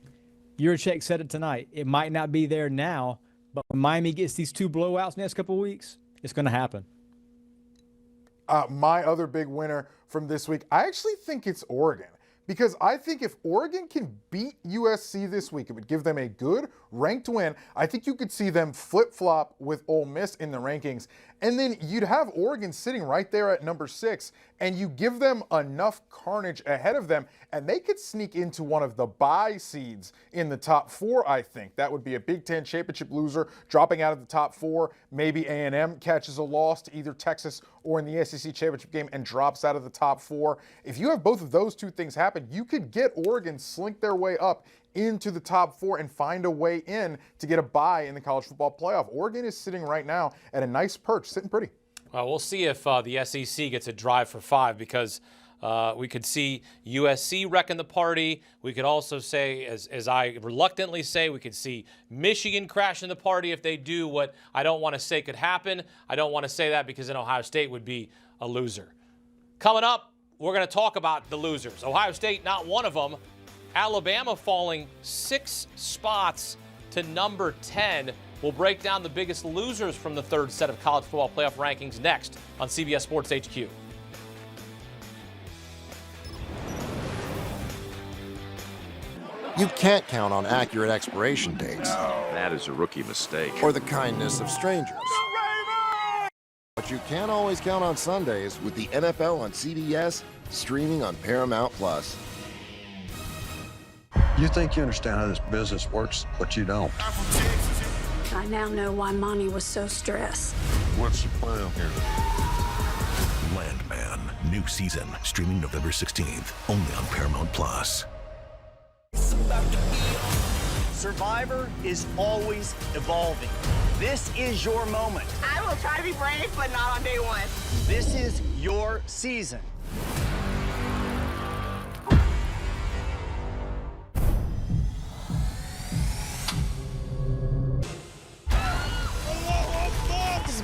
Yurachek said it tonight. It might not be there now, but when Miami gets these 2 blowouts next couple weeks, it's going to happen. My other big winner from this week, I actually think it's Oregon. Because I think if Oregon can beat USC this week, it would give them a good ranked win. I think you could see them flip-flop with Ole Miss in the rankings. And then you'd have Oregon sitting right there at number 6. and you give them enough carnage ahead of them, and they could sneak into one of the bye seeds in the top 4, I think. That would be a Big Ten championship loser dropping out of the top 4. Maybe A&M catches a loss to either Texas or in the SEC championship game and drops out of the top 4. If you have both of those two things happen, you could get Oregon slink their way up into the top 4 and find a way in to get a bye in the college football playoff. Oregon is sitting right now at a nice perch, sitting pretty. Well, we'll see if the SEC gets a drive for 5, because we could see USC wrecking the party. We could also say, as I reluctantly say, we could see Michigan crashing the party if they do what I don't want to say could happen. I don't want to say that because then Ohio State would be a loser. Coming up, we're going to talk about the losers. Ohio State, not one of them. Alabama falling 6 spots to number 10. We'll break down the biggest losers from the third set of college football playoff rankings next on CBS Sports HQ. You can't count on accurate expiration dates. That is a rookie mistake. Or the kindness of strangers. But you can always count on Sundays with the NFL on CBS, streaming on Paramount+. You think you understand how this business works, but you don't. I now know why Monty was so stressed. What's the plan here? Landman, new season, streaming November 16th, only on Paramount+. Survivor is always evolving. This is your moment. I will try to be brave, but not on day 1. This is your season.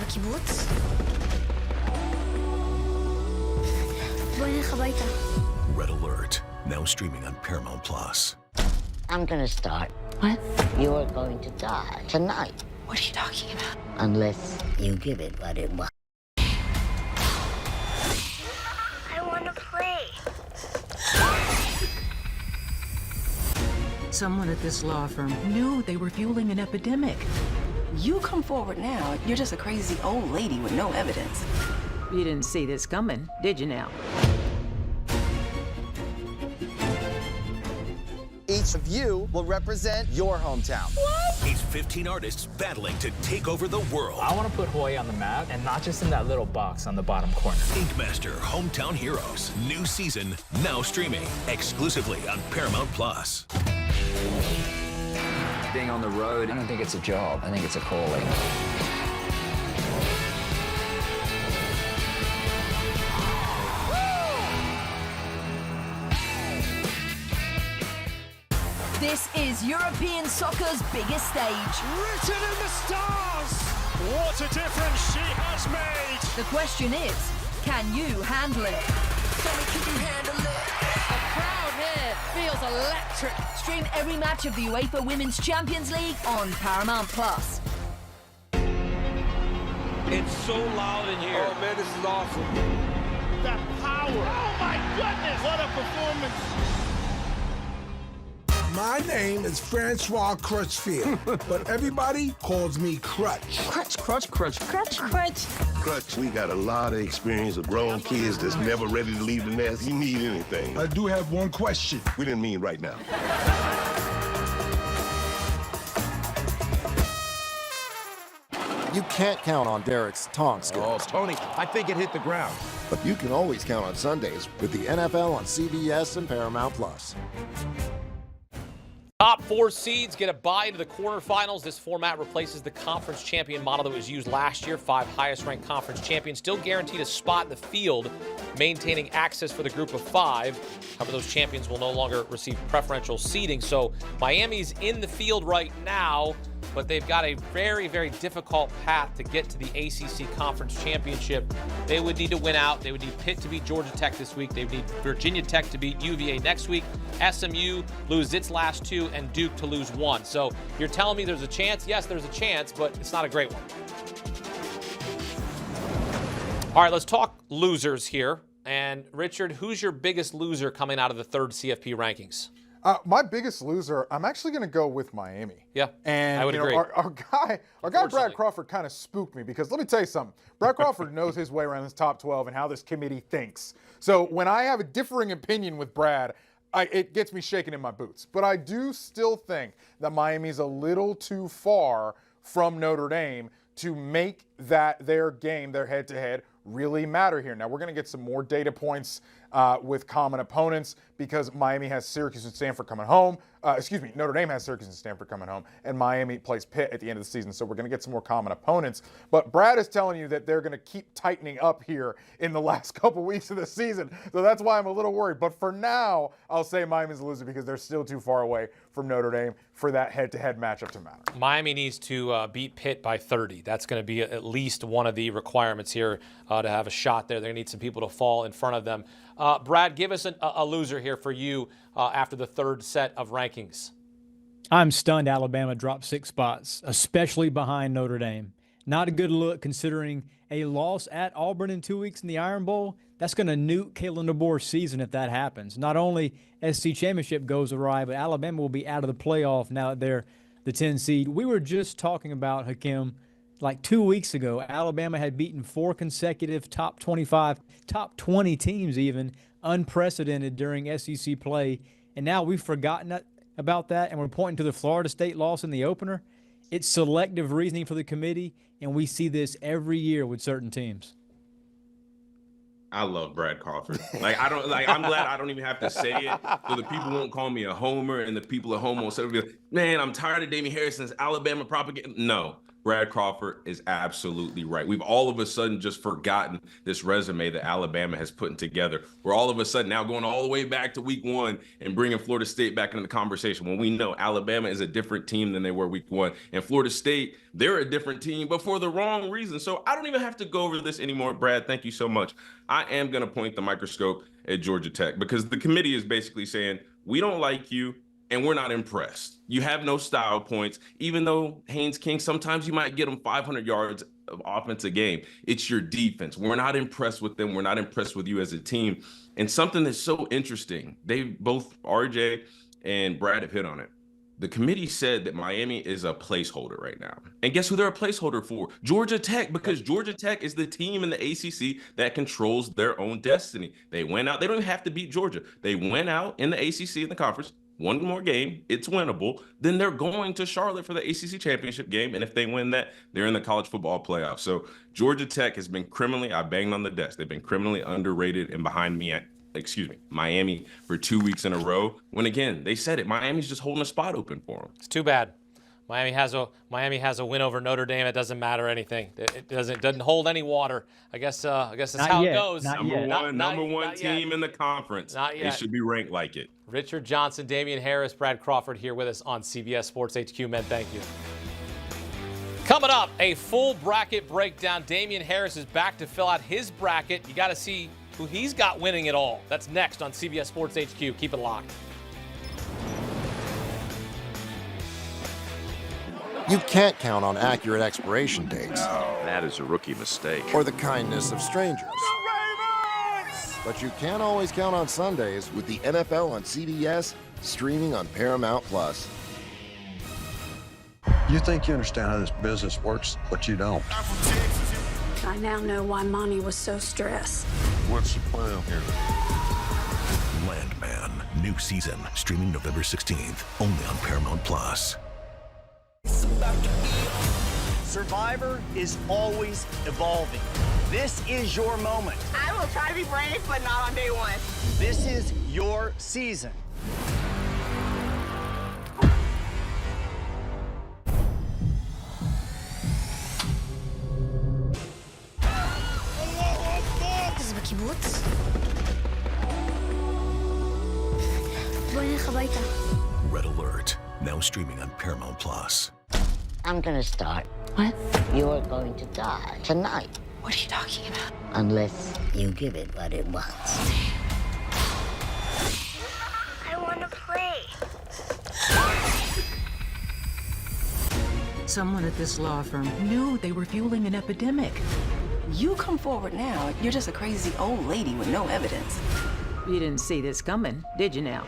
בקיבוץ? בואי נלך הביתה. Red Alert, now streaming on Paramount+. I'm gonna start. What? You're going to die tonight. What are you talking about? Unless you give it what it wants. I want to play. Someone at this law firm knew they were fueling an epidemic. You come forward now, you're just a crazy old lady with no evidence. You didn't see this coming, did you now? Each of you will represent your hometown. It's 15 artists battling to take over the world. I want to put Hawaii on the map, and not just in that little box on the bottom corner. Inkmaster Hometown Heroes, new season, now streaming exclusively on Paramount+. Being on the road, I don't think it's a job. I think it's a calling. This is European soccer's biggest stage. Written in the stars! What a difference she has made! The question is, can you handle it? Tell me, can you handle it? The crowd here feels electric. Stream every match of the UEFA Women's Champions League on Paramount+. It's so loud in here. Oh man, this is awesome. That power. Oh my goodness, what a performance. My name is Francois Crutchfield, but everybody calls me Crutch. Crutch, crutch, crutch, crutch, crutch. Crutch, we got a lot of experience with grown kids that's never ready to leave the nest. You need anything. I do have one question. We didn't mean right now. You can't count on Derek's taunt skills. Oh, Tony, I think it hit the ground. But you can always count on Sundays with the NFL on CBS and Paramount+. Top 4 seeds get a bye to the quarterfinals. This format replaces the conference champion model that was used last year. 5 highest-ranked conference champions still guaranteed a spot in the field, maintaining access for the group of 5. However, those champions will no longer receive preferential seeding. So Miami's in the field right now, but they've got a very, very difficult path to get to the ACC Conference Championship. They would need to win out. They would need Pitt to beat Georgia Tech this week. They would need Virginia Tech to beat UVA next week. SMU lose its last 2, and Duke to lose 1. So you're telling me there's a chance? Yes, there's a chance, but it's not a great one. All right, let's talk losers here. And Richard, who's your biggest loser coming out of the third CFP rankings? My biggest loser, I'm actually going to go with Miami. Yeah, and I would agree. Our guy Brad Crawford kind of spooked me because let me tell you something. Brad Crawford knows his way around this top 12 and how this committee thinks. So when I have a differing opinion with Brad, it gets me shaking in my boots. But I do still think that Miami's a little too far from Notre Dame to make that their game, their head-to-head, really matter here. Now, we're going to get some more data points with common opponents because Miami has Syracuse and Stanford coming home. Notre Dame has Syracuse and Stanford coming home, and Miami plays Pitt at the end of the season. So we're going to get some more common opponents. But Brad is telling you that they're going to keep tightening up here in the last couple weeks of the season. So that's why I'm a little worried. But for now, I'll say Miami's a loser because they're still too far away from Notre Dame for that head-to-head matchup to matter. Miami needs to beat Pitt by 30. That's going to be at least one of the requirements here to have a shot there. They're going to need some people to fall in front of them. Brad, give us a loser here for you after the third set of rankings. I'm stunned Alabama dropped 6 spots, especially behind Notre Dame. Not a good look considering a loss at Auburn in 2 weeks in the Iron Bowl. That's going to nuke Kalen DeBoer's season if that happens. Not only SC Championship goes awry, but Alabama will be out of the playoff now that they're the 10 seed. We were just talking about, Hakeem, like 2 weeks ago, Alabama had beaten 4 consecutive top 25, top 20 teams even, unprecedented during SEC play. And now we've forgotten about that, and we're pointing to the Florida State loss in the opener. It's selective reasoning for the committee, and we see this every year with certain teams. I love Brad Crawford. I'm glad I don't even have to say it, so the people won't call me a homer, and the people at home won't say, "Man, I'm tired of Damian Harrison's Alabama propaganda." No, Brad Crawford is absolutely right. We've all of a sudden just forgotten this resume that Alabama has put together. We're all of a sudden now going all the way back to week 1 and bringing Florida State back into the conversation when we know Alabama is a different team than they were week 1. And Florida State, they're a different team, but for the wrong reason. So I don't even have to go over this anymore. Brad, thank you so much. I am going to point the microscope at Georgia Tech because the committee is basically saying, we don't like you, and we're not impressed. You have no style points, even though Haynes King, sometimes you might get them 500 yards of offense a game. It's your defense. We're not impressed with them. We're not impressed with you as a team. And something that's so interesting, they both, RJ and Brad, have hit on it. The committee said that Miami is a placeholder right now. And guess who they're a placeholder for? Georgia Tech, because Georgia Tech is the team in the ACC that controls their own destiny. They went out. They don't even have to beat Georgia. They went out in the ACC in the conference. One more game, it's winnable. Then they're going to Charlotte for the ACC championship game. And if they win that, they're in the college football playoff. So Georgia Tech has been I banged on the desk. They've been criminally underrated and behind Miami for 2 weeks in a row. When again, they said it, Miami's just holding a spot open for them. It's too bad. Miami has a win over Notre Dame. It doesn't matter anything. It doesn't hold any water. I guess that's how it goes. Number one team in the conference. Not yet. They should be ranked like it. Richard Johnson, Damian Harris, Brad Crawford here with us on CBS Sports HQ. Men, thank you. Coming up, a full bracket breakdown. Damian Harris is back to fill out his bracket. You got to see who he's got winning it all. That's next on CBS Sports HQ. Keep it locked. You can't count on accurate expiration dates. No. That is a rookie mistake. Or the kindness of strangers. But you can always count on Sundays with the NFL on CBS, streaming on Paramount+. You think you understand how this business works, but you don't. I now know why Monty was so stressed. What's the plan here? Landman, new season, streaming November 16th, only on Paramount+. Survivor is always evolving. This is your moment. I will try to be brave, but not on day 1. This is your season. זה בקיבוץ? בואי נלך הביתה. Red Alert, now streaming on Paramount+. I'm gonna start. What? You're going to die tonight. What are you talking about? Unless you give it what it wants. I want to play. Someone at this law firm knew they were fueling an epidemic. You come forward now, you're just a crazy old lady with no evidence. You didn't see this coming, did you now?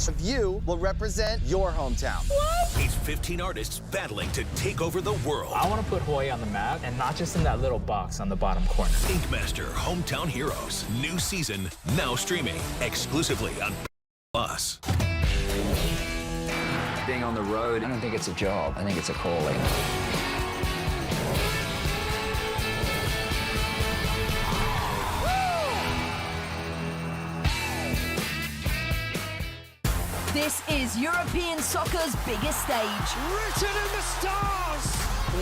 each of you will represent your hometown. It's 15 artists battling to take over the world. I want to put Hawaii on the map, and not just in that little box on the bottom corner. Ink Master Hometown Heroes. New season now streaming exclusively on Plus. Being on the road, I don't think it's a job. I think it's a calling. This is European soccer's biggest stage. Written in the stars!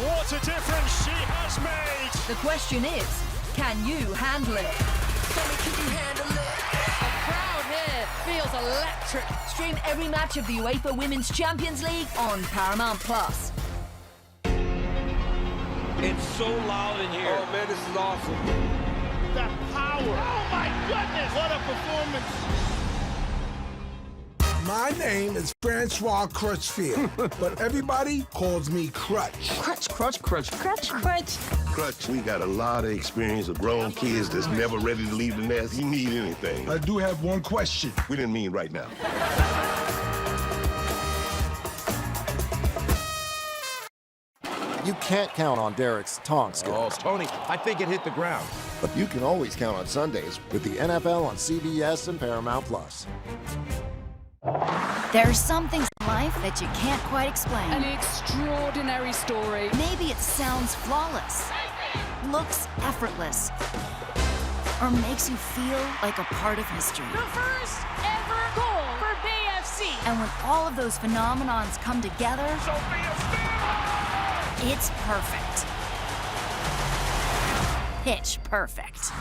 What a difference she has made! The question is, can you handle it? Can you handle it? A crowd here feels electric. Stream every match of the UEFA Women's Champions League on Paramount Plus. It's so loud in here. Oh man, this is awesome. The power. Oh my goodness, what a performance. My name is Francois Crutchfield, but everybody calls me Crutch. Crutch, crutch, crutch, crutch, crutch. Crutch, we got a lot of experience of grown kids that's never ready to leave the nest. You need anything. I do have one question. We didn't mean right now. You can't count on Derek's taunt skills. Oh, Tony, I think it hit the ground. But you can always count on Sundays with the NFL on CBS and Paramount Plus. There are some things in life that you can't quite explain. An extraordinary story. Maybe it sounds flawless, looks effortless, or makes you feel like a part of history. The first ever goal for BFC. And when all of those phenomenons come together, it's perfect. Pitch perfect.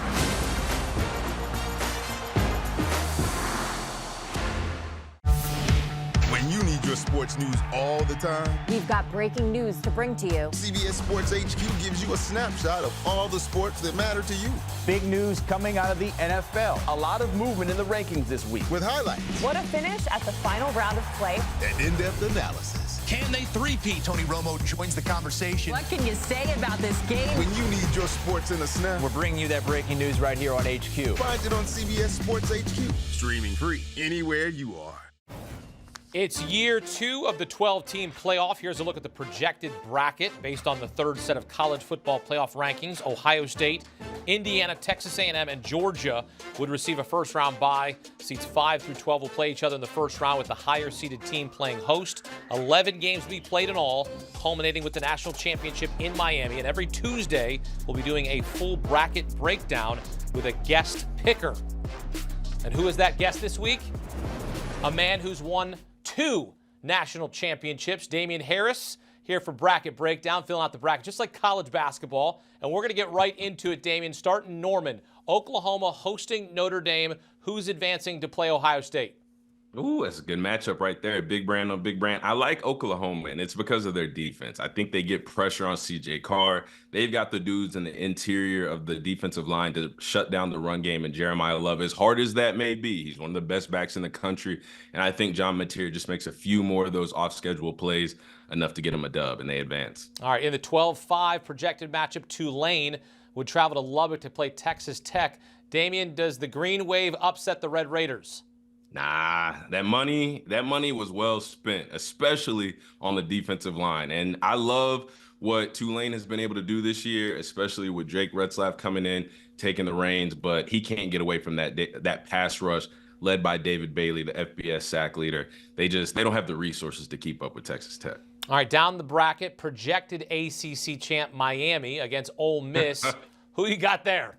When you need your sports news all the time, we've got breaking news to bring to you. CBS Sports HQ gives you a snapshot of all the sports that matter to you. Big news coming out of the NFL. A lot of movement in the rankings this week. With highlights. What a finish at the final round of play. And in-depth analysis. Can they three-peat? Tony Romo joins the conversation. What can you say about this game? When you need your sports in a snap, we're bringing you that breaking news right here on HQ. Find it on CBS Sports HQ. Streaming free anywhere you are. It's year 2 of the 12-team playoff. Here's a look at the projected bracket based on the third set of college football playoff rankings. Ohio State, Indiana, Texas A&M, and Georgia would receive a first-round bye. Seeds 5 through 12 will play each other in the first round with the higher-seeded team playing host. 11 games will be played in all, culminating with the national championship in Miami. And every Tuesday, we'll be doing a full bracket breakdown with a guest picker. And who is that guest this week? A man who's won 2 national championships. Damian Harris here for Bracket Breakdown, filling out the bracket just like college basketball. And we're going to get right into it, Damian. Starting Norman, Oklahoma hosting Notre Dame. Who's advancing to play Ohio State? Ooh, that's a good matchup right there. Big brand on big brand. I like Oklahoma, and it's because of their defense. I think they get pressure on C.J. Carr. They've got the dudes in the interior of the defensive line to shut down the run game, and Jeremiah Love, as hard as that may be, he's one of the best backs in the country, and I think John Mateer just makes a few more of those off-schedule plays, enough to get him a dub, and they advance. All right, in the 12-5 projected matchup, Tulane would travel to Lubbock to play Texas Tech. Damian, does the Green Wave upset the Red Raiders? Nah, that money was well spent, especially on the defensive line. And I love what Tulane has been able to do this year, especially with Jake Retzlaff coming in, taking the reins, but he can't get away from that pass rush led by David Bailey, the FBS sack leader. They don't have the resources to keep up with Texas Tech. All right, down the bracket, projected ACC champ Miami against Ole Miss. Who you got there?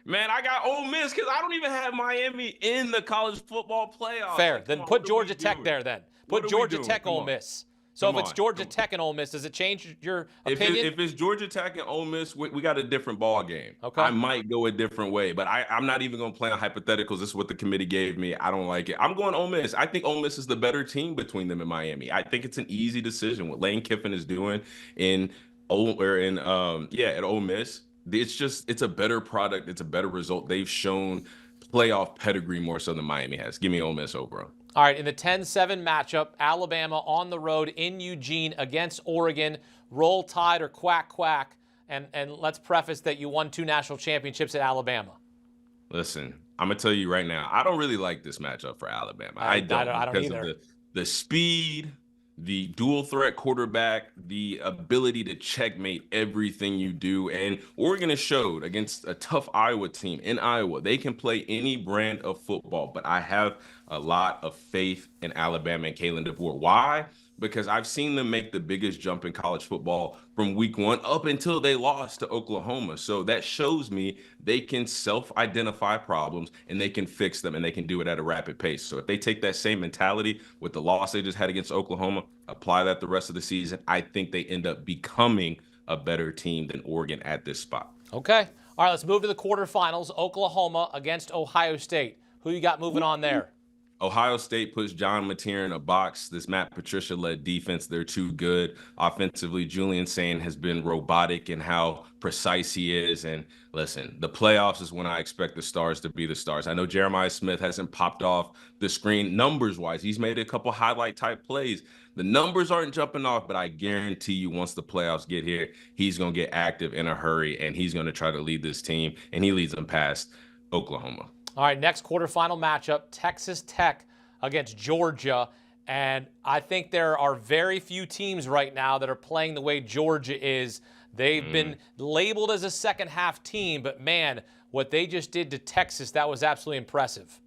Man, I got Ole Miss because I don't even have Miami in the college football playoffs. Fair. Then put Georgia Tech there then. Put Georgia Tech, Ole Miss. So if it's Georgia Tech and Ole Miss, does it change your opinion? If it's Georgia Tech and Ole Miss, we got a different ball game. Okay. I might go a different way, but I'm not even going to play on hypotheticals. This is what the committee gave me. I don't like it. I'm going Ole Miss. I think Ole Miss is the better team between them and Miami. I think it's an easy decision. What Lane Kiffin is doing at Ole Miss. It's a better product. It's a better result. They've shown playoff pedigree more so than Miami has. Give me Ole Miss over. All right, in the 10-7 matchup, Alabama on the road in Eugene against Oregon. Roll Tide or quack quack. And let's preface that you won 2 national championships at Alabama. Listen, I'm gonna tell you right now, I don't really like this matchup for Alabama. I don't because either. of the speed, the dual threat quarterback, the ability to checkmate everything you do. And Oregon has showed against a tough Iowa team in Iowa, they can play any brand of football. But I have a lot of faith in Alabama and Kalen DeBoer. Why? Because I've seen them make the biggest jump in college football from week 1 up until they lost to Oklahoma. So that shows me they can self-identify problems and they can fix them, and they can do it at a rapid pace. So if they take that same mentality with the loss they just had against Oklahoma, apply that the rest of the season, I think they end up becoming a better team than Oregon at this spot. Okay. All right, let's move to the quarterfinals. Oklahoma against Ohio State. Who you got moving on there? Ohio State puts John Mateer in a box. This Matt Patricia-led defense, they're too good. Offensively, Julian Sain has been robotic in how precise he is. And listen, the playoffs is when I expect the stars to be the stars. I know Jeremiah Smith hasn't popped off the screen numbers-wise. He's made a couple highlight-type plays. The numbers aren't jumping off, but I guarantee you once the playoffs get here, he's going to get active in a hurry, and he's going to try to lead this team, and he leads them past Oklahoma. All right, next quarterfinal matchup, Texas Tech against Georgia. And I think there are very few teams right now that are playing the way Georgia is. They've been labeled as a second-half team, but, man, what they just did to Texas, that was absolutely impressive.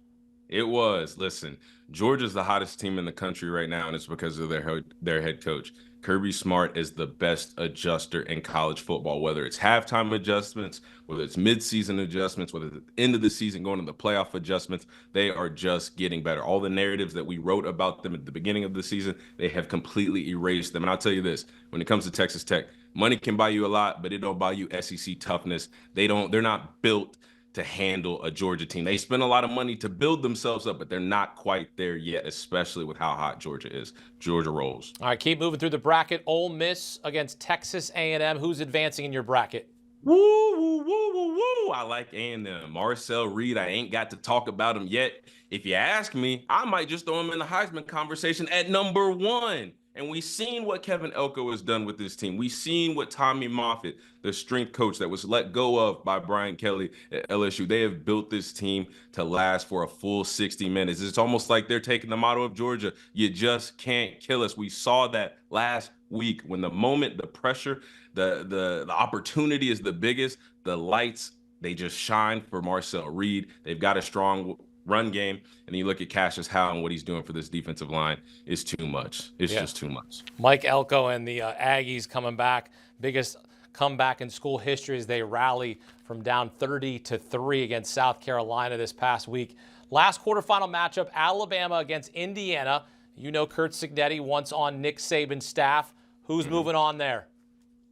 It was. Listen, Georgia's the hottest team in the country right now, and it's because of their head coach. Kirby Smart is the best adjuster in college football, whether it's halftime adjustments, whether it's midseason adjustments, whether it's the end of the season going to the playoff adjustments. They are just getting better. All the narratives that we wrote about them at the beginning of the season, they have completely erased them. And I'll tell you this, when it comes to Texas Tech, money can buy you a lot, but it don't buy you SEC toughness. They're not built to handle a Georgia team. They spend a lot of money to build themselves up, but they're not quite there yet, especially with how hot Georgia is. Georgia rolls. All right, keep moving through the bracket. Ole Miss against Texas A&M. Who's advancing in your bracket? Woo, woo, woo, woo, woo. I like A&M. Marcel Reed, I ain't got to talk about him yet. If you ask me, I might just throw him in the Heisman conversation at number 1. And we've seen what Kevin Elko has done with this team. We've seen what Tommy Moffitt, the strength coach that was let go of by Brian Kelly at LSU, they have built this team to last for a full 60 minutes. It's almost like they're taking the motto of Georgia, you just can't kill us. We saw that last week when the moment, the pressure, the opportunity is the biggest, the lights, they just shine for Marcel Reed. They've got a strong run game, and then you look at Cassius Howe and what he's doing for this defensive line is too much. It's just too much. Mike Elko and the Aggies coming back. Biggest comeback in school history as they rally from down 30-3 against South Carolina this past week. Last quarterfinal matchup, Alabama against Indiana. You know Kurt Cignetti once on Nick Saban's staff. Who's moving on there?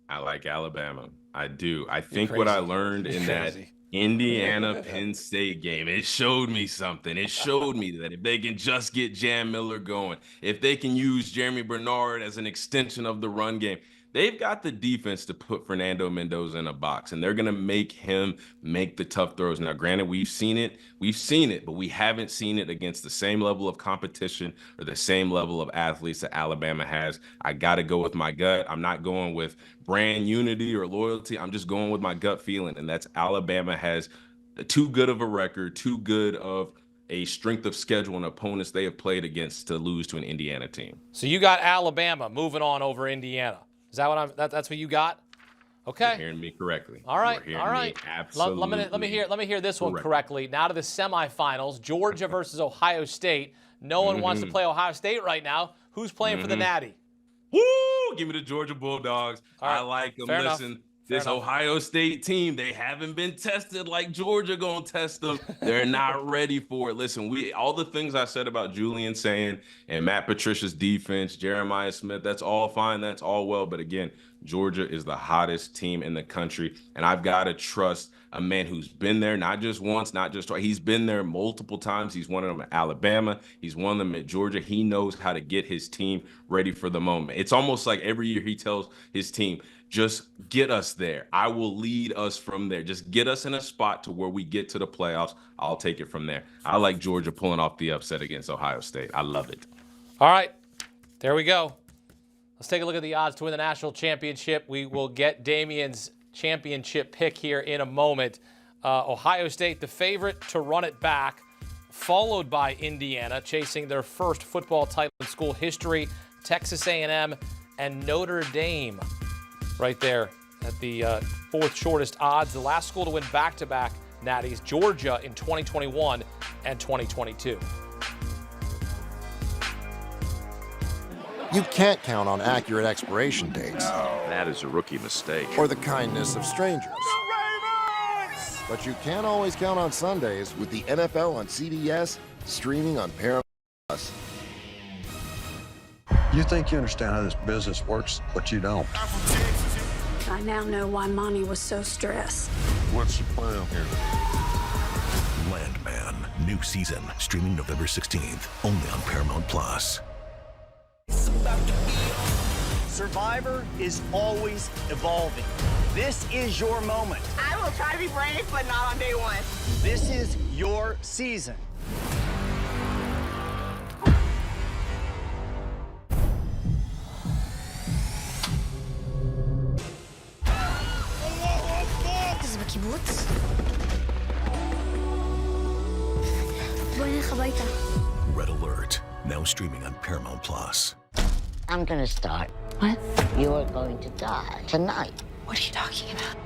I like Alabama. I do. I think what I learned in that Indiana-Penn State game, it showed me something. It showed me that if they can just get Jam Miller going, if they can use Jeremy Bernard as an extension of the run game, they've got the defense to put Fernando Mendoza in a box, and they're going to make him make the tough throws. Now, granted, we've seen it, but we haven't seen it against the same level of competition or the same level of athletes that Alabama has. I got to go with my gut. I'm not going with brand unity or loyalty. I'm just going with my gut feeling, and that's Alabama has too good of a record, too good of a strength of schedule and opponents they have played against to lose to an Indiana team. So you got Alabama moving on over Indiana. Is that what that's what you got? Okay. You're hearing me correctly. All right. All right. Absolutely. Let me hear this one correctly. Now to the semifinals, Georgia versus Ohio State. No one wants to play Ohio State right now. Who's playing for the Natty? Woo! Give me the Georgia Bulldogs. Right. I like them. Listen, this Ohio State team, they haven't been tested like Georgia gonna test them. They're not ready for it. Listen, all the things I said about Julian Sain and Matt Patricia's defense, Jeremiah Smith, that's all fine, that's all well. But again, Georgia is the hottest team in the country, and I've got to trust a man who's been there not just once, not just twice. He's been there multiple times. He's won them at Alabama. He's won them at Georgia. He knows how to get his team ready for the moment. It's almost like every year he tells his team, just get us there. I will lead us from there. Just get us in a spot to where we get to the playoffs. I'll take it from there. I like Georgia pulling off the upset against Ohio State. I love it. All right, there we go. Let's take a look at the odds to win the national championship. We will get Damien's championship pick here in a moment. Ohio State, the favorite to run it back, followed by Indiana, chasing their first football title in school history. Texas A&M and Notre Dame right there at the fourth shortest odds. The last school to win back-to-back natties, Georgia in 2021 and 2022. You can't count on accurate expiration dates. That is a rookie mistake. Or the kindness of strangers. But you can always count on Sundays with the NFL on CBS, streaming on Paramount+. You think you understand how this business works, but you don't. I now know why Monty was so stressed. What's the plan here? Landman, new season, streaming November 16th, only on Paramount+. Survivor is always evolving. This is your moment. I will try to be brave, but not on day one. This is your season. זה בקיבוץ? בואי נלך הביתה. Red Alert, now streaming on Paramount+. I'm gonna start. What? You're going to die tonight. What are you talking about?